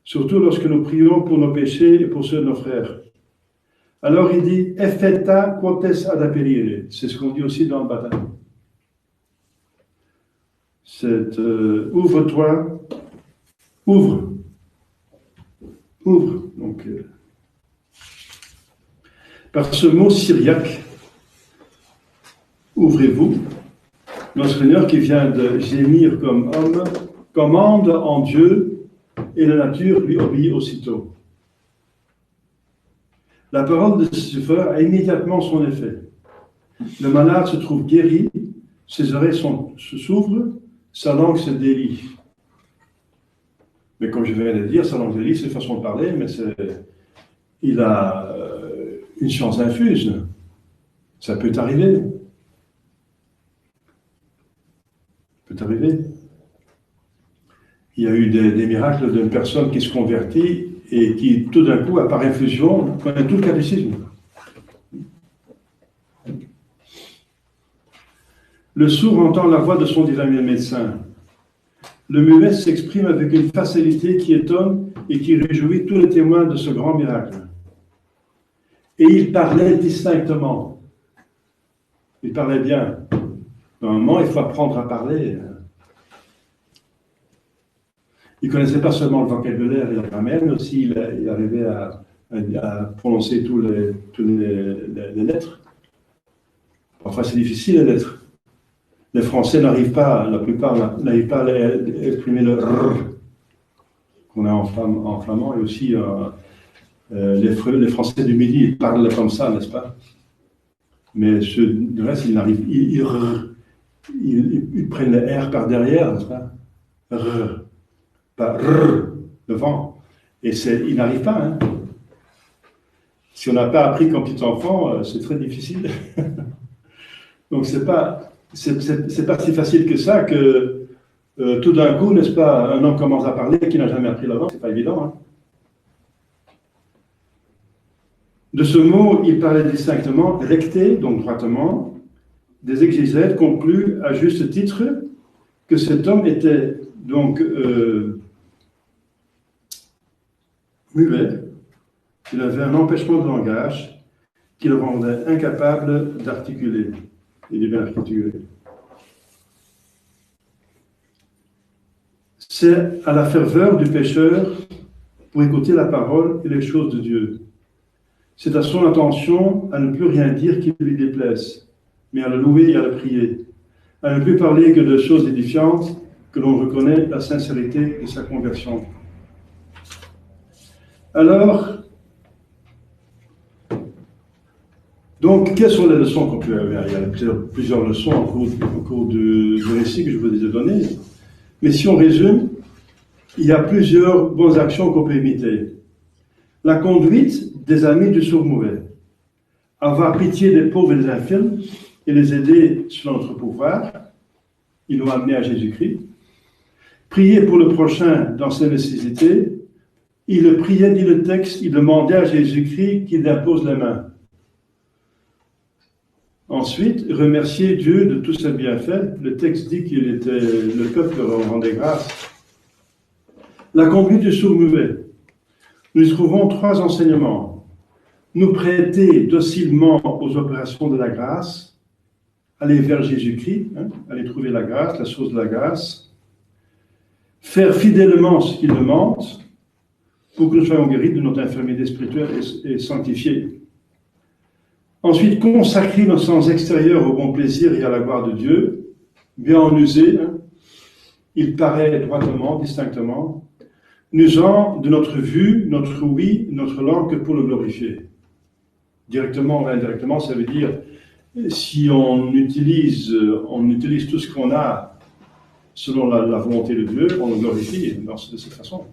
surtout lorsque nous prions pour nos péchés et pour ceux de nos frères. Alors il dit « Effeta quotes ad appellire ». C'est ce qu'on dit aussi dans le baptême. C'est ouvre-toi, ouvre. Donc, par ce mot syriaque, ouvrez-vous, notre Seigneur qui vient de gémir comme homme, commande en Dieu et la nature lui obéit aussitôt. La parole de ce frère a immédiatement son effet. Le malade se trouve guéri, ses oreilles s'ouvrent, sa langue se délie. Mais comme je viens de dire, sa langue se délie, c'est une façon de parler, mais il a une chance infuse. Ça peut arriver. Il y a eu des miracles d'une personne qui se convertit et qui, tout d'un coup, par infusion, connaît tout le catéchisme. Le sourd entend la voix de son divin médecin. Le muet s'exprime avec une facilité qui étonne et qui réjouit tous les témoins de ce grand miracle. Et il parlait distinctement. Il parlait bien. Dans un moment, il faut apprendre à parler. Il ne connaissait pas seulement le vocabulaire et la grammaire, mais aussi il arrivait à prononcer toutes les lettres. Parfois, c'est difficile, les lettres. Les Français n'arrivent pas, la plupart n'arrivent pas à exprimer le R qu'on a en flamand, et aussi les Français du Midi, ils parlent comme ça, n'est-ce pas? Mais le reste, ils n'arrivent, ils prennent le R par derrière, n'est-ce pas? R, pas R, devant. Et ils n'arrivent pas, hein. Si on n'a pas appris comme petit enfant, c'est très difficile. Donc c'est pas si facile que ça que tout d'un coup, n'est-ce pas, un homme commence à parler qui n'a jamais appris la langue, c'est pas évident, hein. De ce mot, il parlait distinctement, recté, donc droitement. Des exégètes concluent à juste titre que cet homme était donc muet, il avait un empêchement de langage qui le rendait incapable d'articuler et de bien articuler. C'est à la ferveur du pécheur pour écouter la parole et les choses de Dieu. C'est à son attention à ne plus rien dire qui lui déplaise, mais à le louer et à le prier, à ne plus parler que de choses édifiantes, que l'on reconnaît la sincérité de sa conversion. Alors, Donc, quelles sont les leçons qu'on peut avoir? Il y a plusieurs leçons au cours du récit que je vous ai donné. Mais si on résume, il y a plusieurs bonnes actions qu'on peut imiter. La conduite des amis du sourd mauvais. Avoir pitié des pauvres et des infirmes et les aider selon notre pouvoir. Ils nous amener à Jésus-Christ. Prier pour le prochain dans ses nécessités. Il le priait, dit le texte, il demandait à Jésus-Christ qu'il impose les mains. Ensuite, remercier Dieu de tous ses bienfaits. Le texte dit qu'il était le peuple rendait grâce. La conduite du sourd muet. Nous y trouvons 3 enseignements. Nous prêter docilement aux opérations de la grâce, aller vers Jésus-Christ, aller trouver la grâce, la source de la grâce, faire fidèlement ce qu'il demande pour que nous soyons guéris de notre infirmité spirituelle et sanctifiés. Ensuite, consacrer nos sens extérieurs au bon plaisir et à la gloire de Dieu, bien en user, il paraît droitement, distinctement, n'usant de notre vue, notre ouïe, notre langue que pour le glorifier. Directement ou indirectement, ça veut dire, si on utilise tout ce qu'on a selon la volonté de Dieu, on le glorifie de cette façon.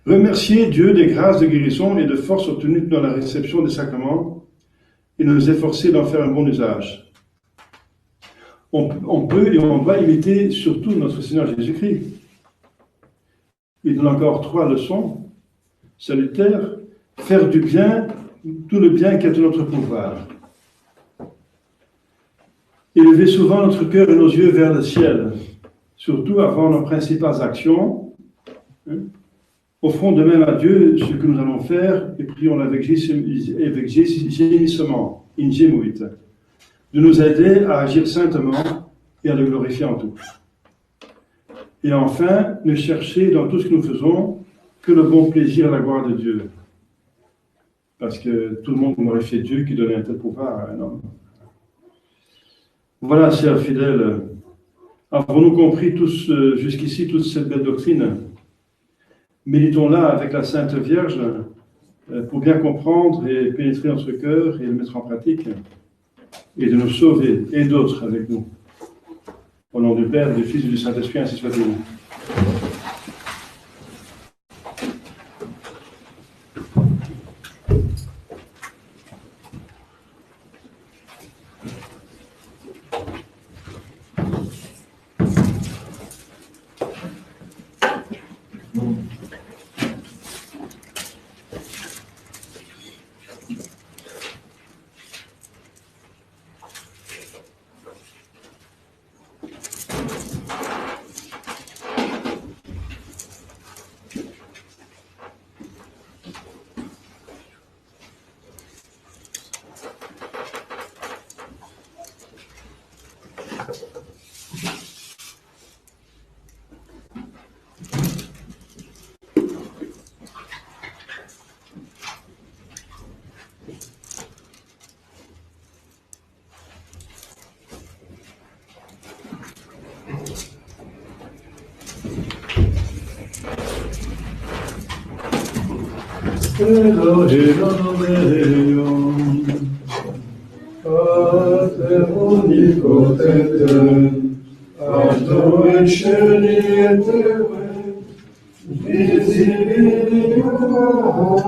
Remercier Dieu des grâces de guérison et de force obtenues dans la réception des sacrements et nous efforcer d'en faire un bon usage. On peut et on doit imiter surtout notre Seigneur Jésus-Christ. Il donne encore 3 leçons salutaires. Faire du bien, tout le bien qui est de notre pouvoir. Élever souvent notre cœur et nos yeux vers le ciel, surtout avant nos principales actions. Offrons de même à Dieu ce que nous allons faire et prions avec gémissement, ingemuit, de nous aider à agir saintement et à le glorifier en tout. Et enfin, ne chercher dans tout ce que nous faisons que le bon plaisir et la gloire de Dieu. Parce que tout le monde glorifie Dieu qui donne un tel pouvoir à un homme. Voilà, chers fidèles, avons-nous compris tous jusqu'ici toute cette belle doctrine? Méditons-la avec la Sainte Vierge pour bien comprendre et pénétrer notre cœur et le mettre en pratique et de nous sauver et d'autres avec nous. Au nom du Père, du Fils et du Saint-Esprit, ainsi soit-il. Elohim, Pater omnipotentem, Addo in cieli et terre, visibilium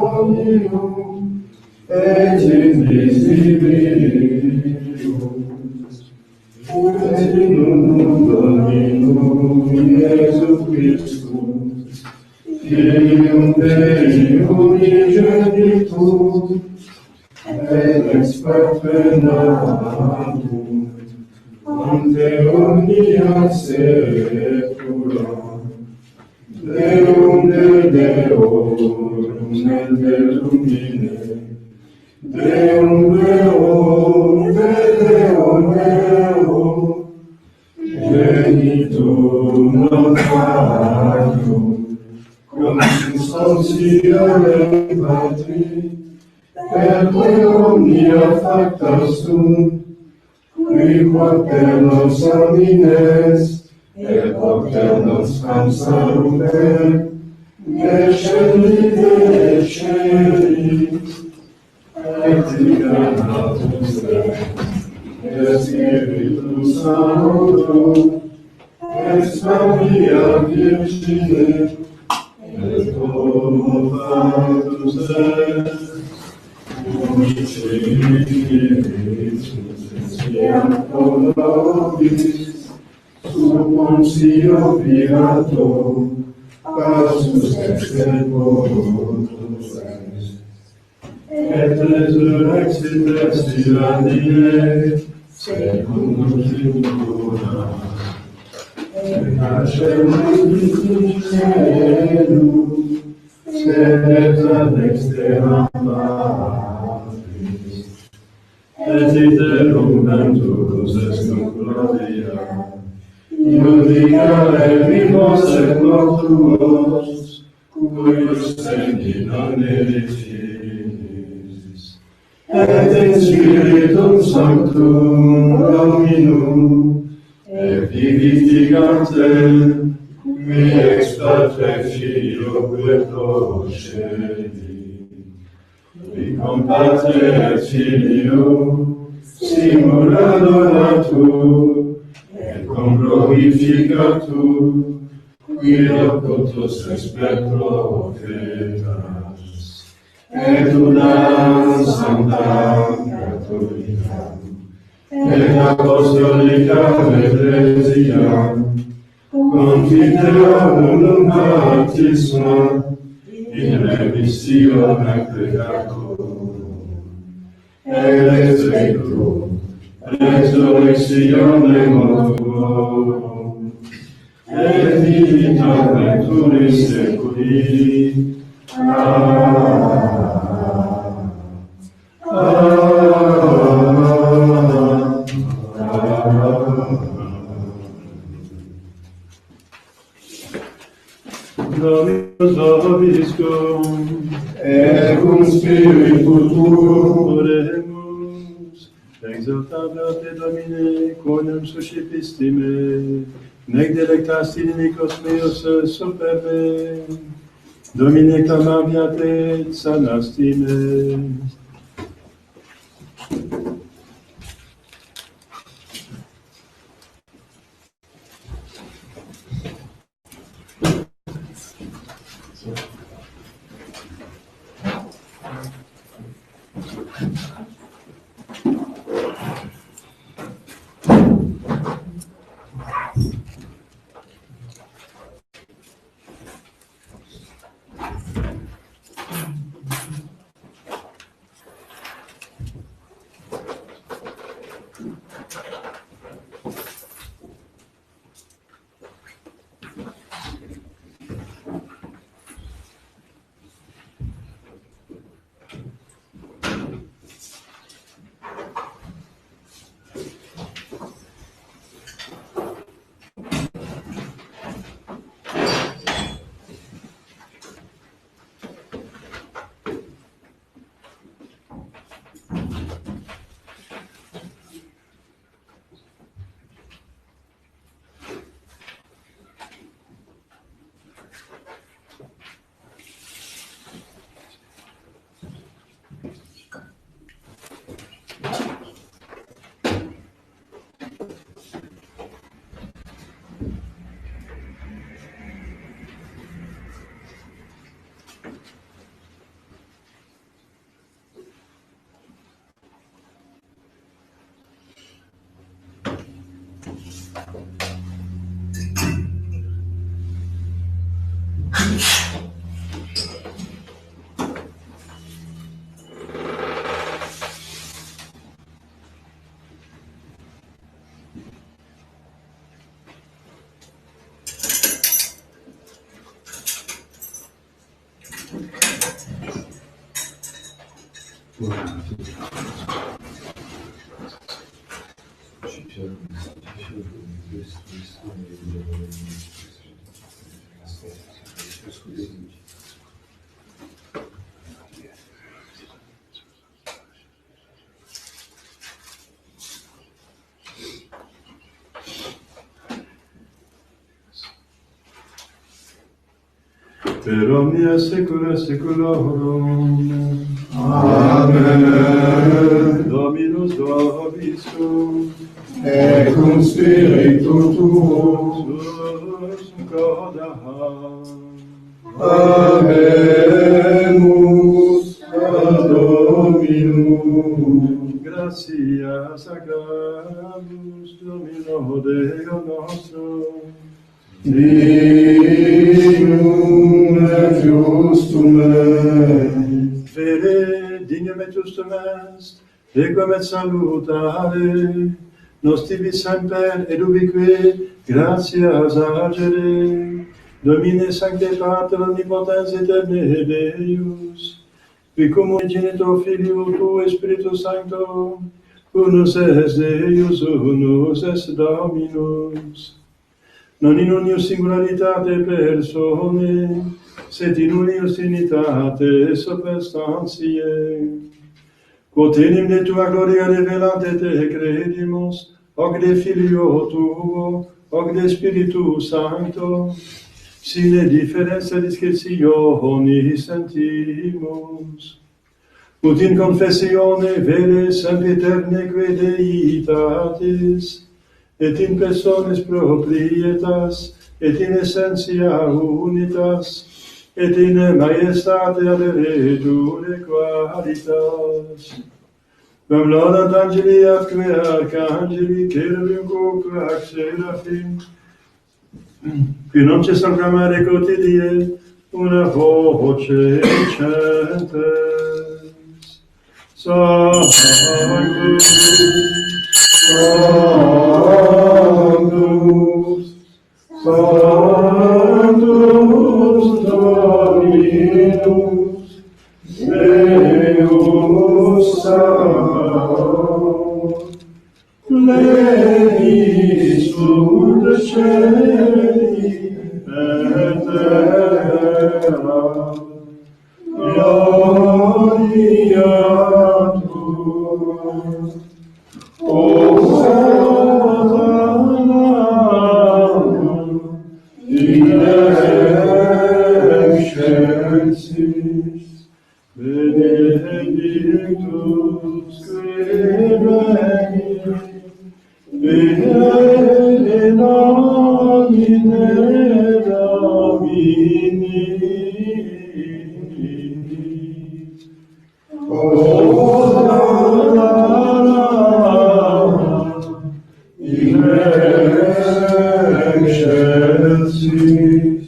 omnium, et invisibilium, ut in unum Dominum Iesu Christum, Filium Dei unigenitum, et ex Paternatum, ante omnia saecula, Deum de Deorum et de lumine, Deum Deum de Deum Deum, genitum notarium, cum substantialem Patri, per te omnia facta sunt, qui quater nos homines, Epokelnos samsarume, Dešeni, Etica natuse, Spiritus Sancto, Ex Maria Virgine, et Homo Factus est, Unicimitis Fiat nobis, sub Pontio Pilato, passus executus est, et resurrexit est Iraniae, secundum scriptura, et nascemus in caelum, sed ad exteram Patris, et iterum ventus est gloria, iudicare vivos et mortuos, cuius sendi non edificis, et in Spiritum Sanctum Dominum, et vivificantem, qui ex Patre Filio et procedi, qui cum Patre et Filio, simul adoratur, et cum glorificatur, qui locutus ex per profetas, et unam sanctam catholicam, et apostolicam ecclesiam, confiteam unum baptisma, in remissione peccatorum, electritum, resurrectione mortuorum, et vita venturis seculi. Dominus vobiscum, Et cum spiritu tuo, oremus, exultabile te Domine, quonem suscipistime, nec delectasti inimicos meus super me, Domine clamaviat et sanasti me. per omnia saecula saeculorum. Amen. Dominus vobiscum, Et cum spiritu tuo. sus coda. Habemus ad Dominum. Gratias agramus Domino Deo nostro. Dignum et justum est. Vere, dignum et justum est, equam et salutare, nos tibi semper et ubique gratias agere, Domine Sancte Pater omnipotens aeterne Deus, qui cum unigenitor Filio tu Spiritus Sancto, unus est Deus, unus est Dominus, non in unius singularitate personae, sed in unius trinitate substantiae. Quod enim de tua gloria revelante te credimus, hoc de Filio tuo, hoc de Spiritus Sancto, sine differentia discretionis sentimus. Ut in confessione vere sempiterneque Deitatis, et in personis proprietas, et in essentia unitas, et in majestate adere qualitas. Quam laudant angeli atque arcangeli, cherubim quoque ac seraphim, qui non cessant clamare quotidie, una voce dicentes. Sanctus, Sanctus, Sanctus Dominus, Deus Sabaoth, pleni sud celi et terra, gloria tua. Hosanna in excelsis, benedictus qui venit, in nomine Domini. Hosanna in excelsis.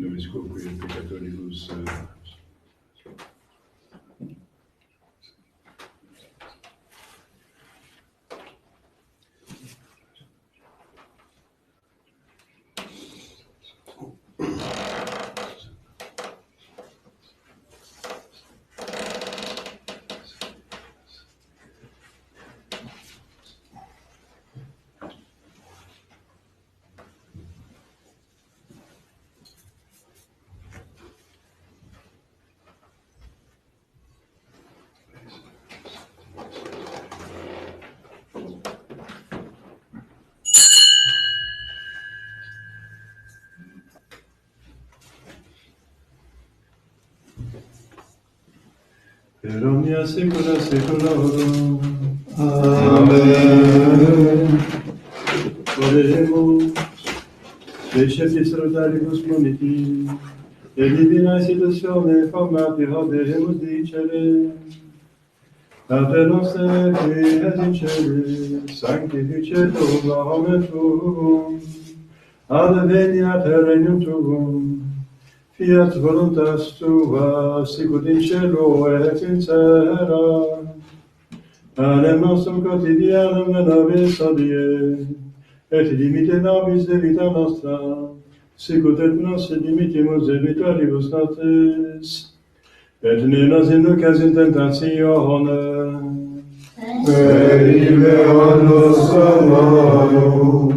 nobis quoque peccatoribus, per omnia saecula saeculorum. Amen. Oremus, receptis rodaribus moniti, et divina institutione formati rodemus dicere, Pater noster qui es in celi, sanctificetur nomen tuum, adveniat regnum tuum, fiat voluntas tua, sicut in cielo et in terra. Panem nostrum quotidianum da nobis hodie, et dimite nobis debita nostra, sicut et nos dimitimus debitoribus nostris, et ne nos inducas in tentatione, Et libera nos a malo.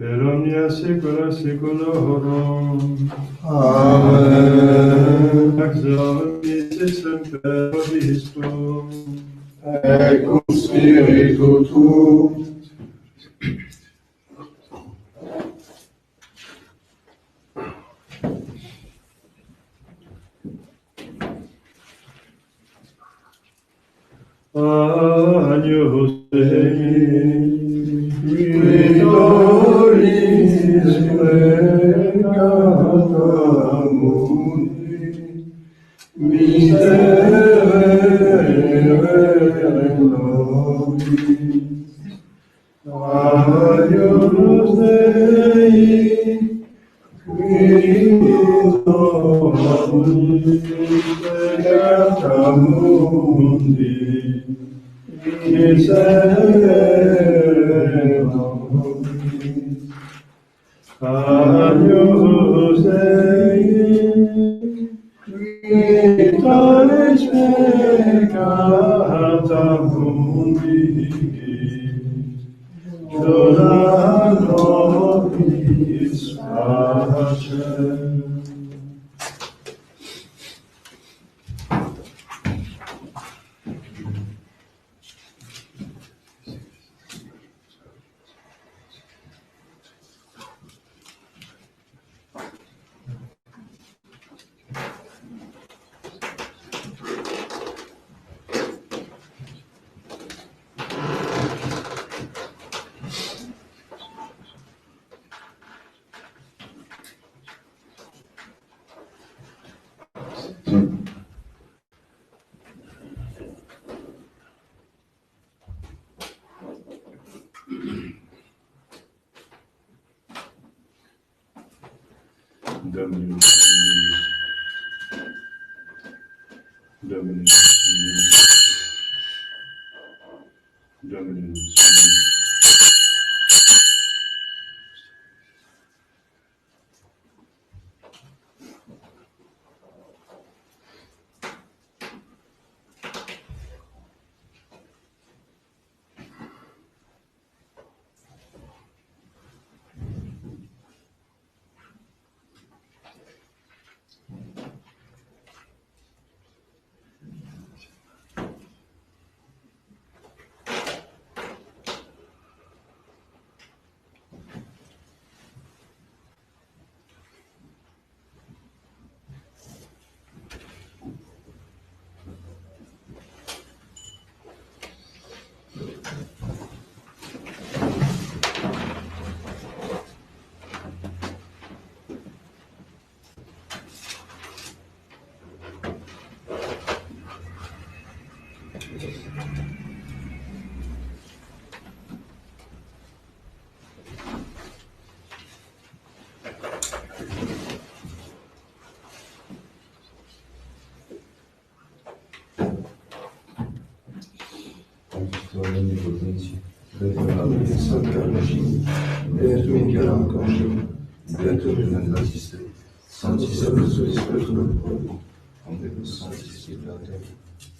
per omnia saecula saeculorum. Amen. Exaudis semper vobis tuum, Et cum spiritu tuum. Agnus Dei, Qui doliis peccata mundi, miserere nobis. Agnus Dei, qui doliis peccata mundi, miserere nobis. Agnus Dei, qui tollis peccata mundi, dona nobis pacem. Dominus Dominus Dominus zbawlenie potęci, wychowamy sądami ziemi, wyratujmy kierunką ziemi, wyratujmy nazisty, sądzi sobie zły sprytny poli, omyku sądzi z bratem,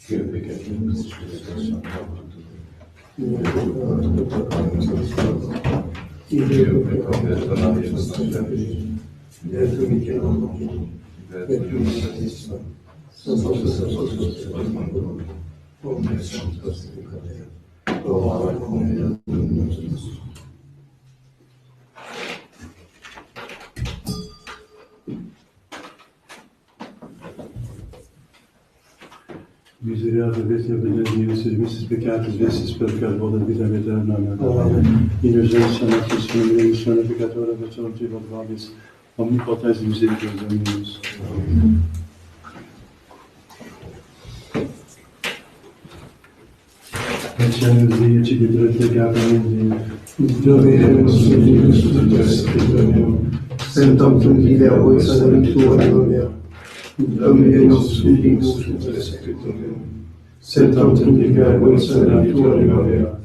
kierunkę kierunku z Chrystusa, i kierunkę konwertowanie w następnej ziemi, wyratujmy kierunką ziemi, wyratujmy nazistę, sądzi sobie zły sprytny poli, omyku sądzi z bratem, powołaj mnie do Jezusa. Miserere, vete benedictus, missis peccatus, vestis peccatus, vitam aeterna. Amen. In urgentia nostris Domini, peccatora, versorti vod vobis, omnipotens misericordiae Dominus. Amen. Eccemus Dei, cipitre peccatum, Dominus Dominus Scriptum, Sanctum Fidei Voice Sanctorum mea, Dominus Fidei Scriptum, Sanctum Fidei Voice Sanctorum mea,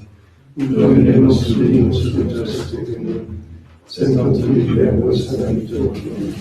Dominus Fidei Scriptum, Sanctum Fidei Voice Sanctorum mea.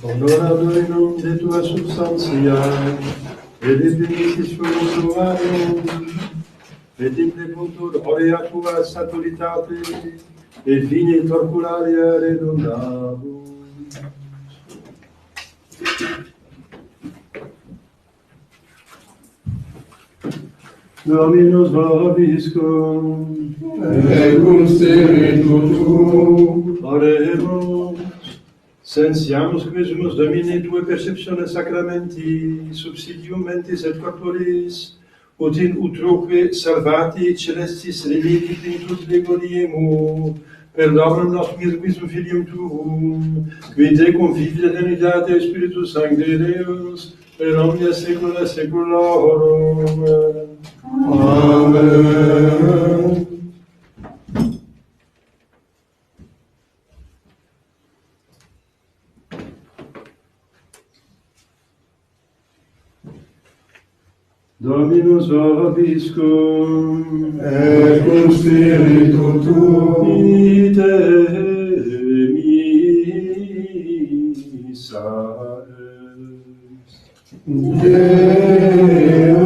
Onorado in nome de tua substantia, et de benedictionis tuarum, et implepuntur aurea tua saturitate, et fine torcularia redundabum. Dominus vobiscum, et cum spiritu tuo, oremus, sensiamus quisumus Domine tue perceptione sacramenti, subsidium mentis et corporis, ut in utroque salvati celestis remedi plenitude legoriemu, per Dominum nostrum Iesum Christum Filium tuum, qui te convivit et unitate Spiritus Sancti Deus, per omnia saecula saeculorum. Amen. Dominus vobiscum, Et cum spiritu tuo, ite missa est. Deo,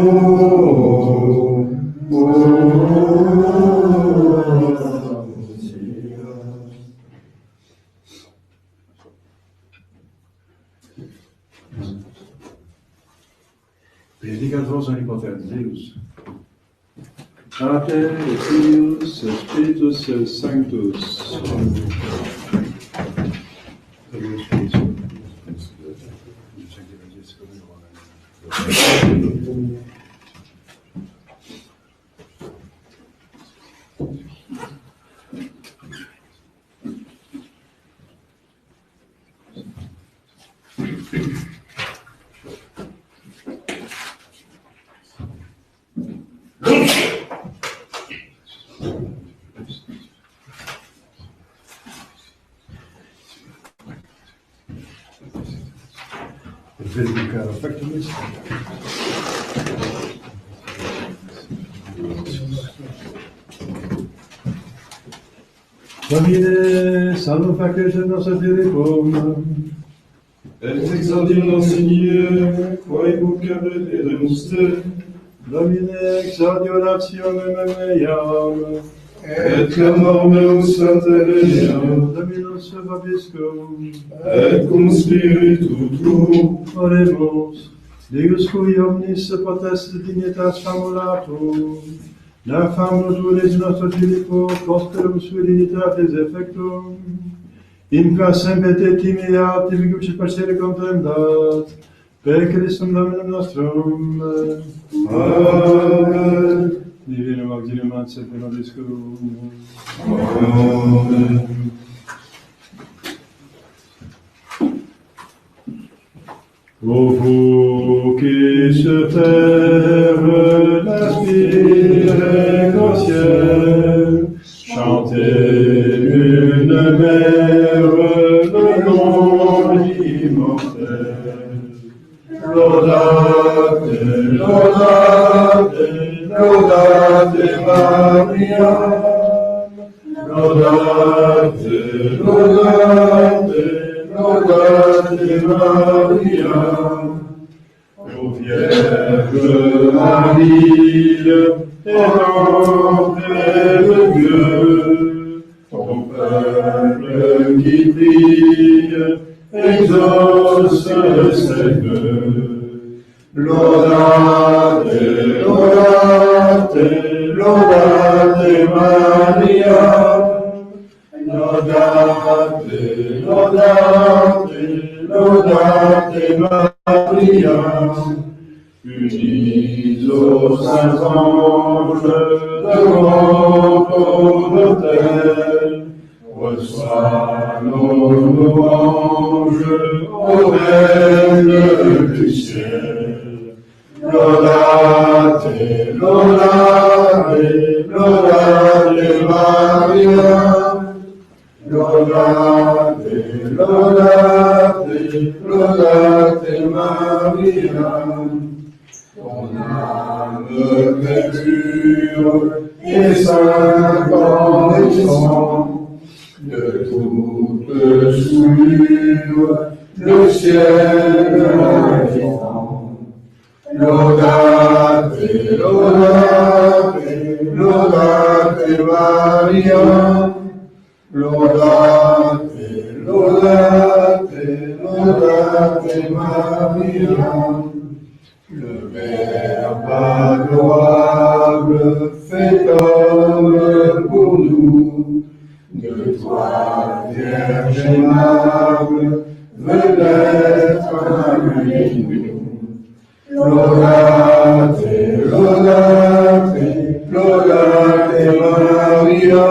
Predicat vos omnipoter Deus, Pater et Filius et Spiritus Sanctus. Verificare factus. Domine, salve factus nostra diricum. et exaudium nos Seigneur, quae bucere eremus te, Domine, exaudio nationem meam. et clamor meus sancteream, Dominus vobiscum. et cum spiritu tuo, Oremus, Deus cui omnis potest dignitas famulatum, la famulaturis nostro Filipo, prosperum sui dignitates effectum, in qua semper te timea timicum ci percere contemptat, per Christum Dominum nostrum. Amen. Divinum auxilium anse per nobiscum. Amen. Ô vous qui sur terre l'aspirez qu'au ciel, chantez une mère le nom immortel. Laudate, laudate, laudate Maria. Laudate, laudate, laudate Maria. Ô Vierge Marie, étendue de Dieu, ton peuple qui prie, exauce ses vœux. Laudate, laudate, laudate Maria. Laudate, laudate, laudate Maria. Unis aux saints anges devant ton autel, reçois nos louanges, ô Reine du ciel. Laudate, laudate, laudate Maria. Laudate, laudate, laudate Maria. Ton âme très pure et sainte en sang, de toute souillure, le ciel lodate, lodate, lodate Maria, lodate, lodate, lodate Maria, le Verbe adorable fait homme pour nous, de toi, Vierge aimable, veut être parmi nous. Lodate, lodate, lodate Maria,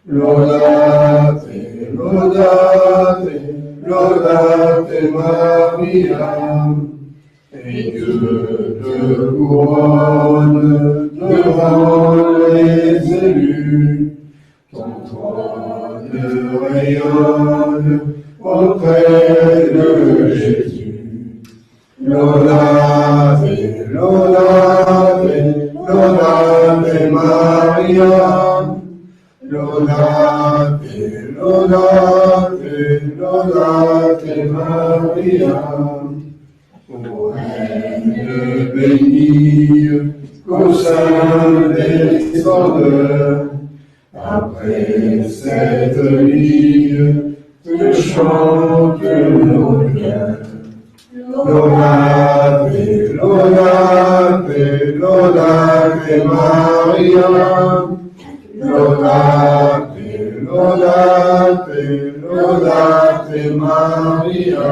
lodate, lodate, lodate Maria, et Dieu te couronne devant les élus, ton trône rayonne auprès de Jésus. Lodate, lodate, lodate Maria, lodate, lodate, lodate Maria, ô reine bénie, qu'au sein des splendeurs, après cette ligne, te chante nos cœurs. Lodate, lodate, lodate Maria, lodate, lodate, lodate Maria.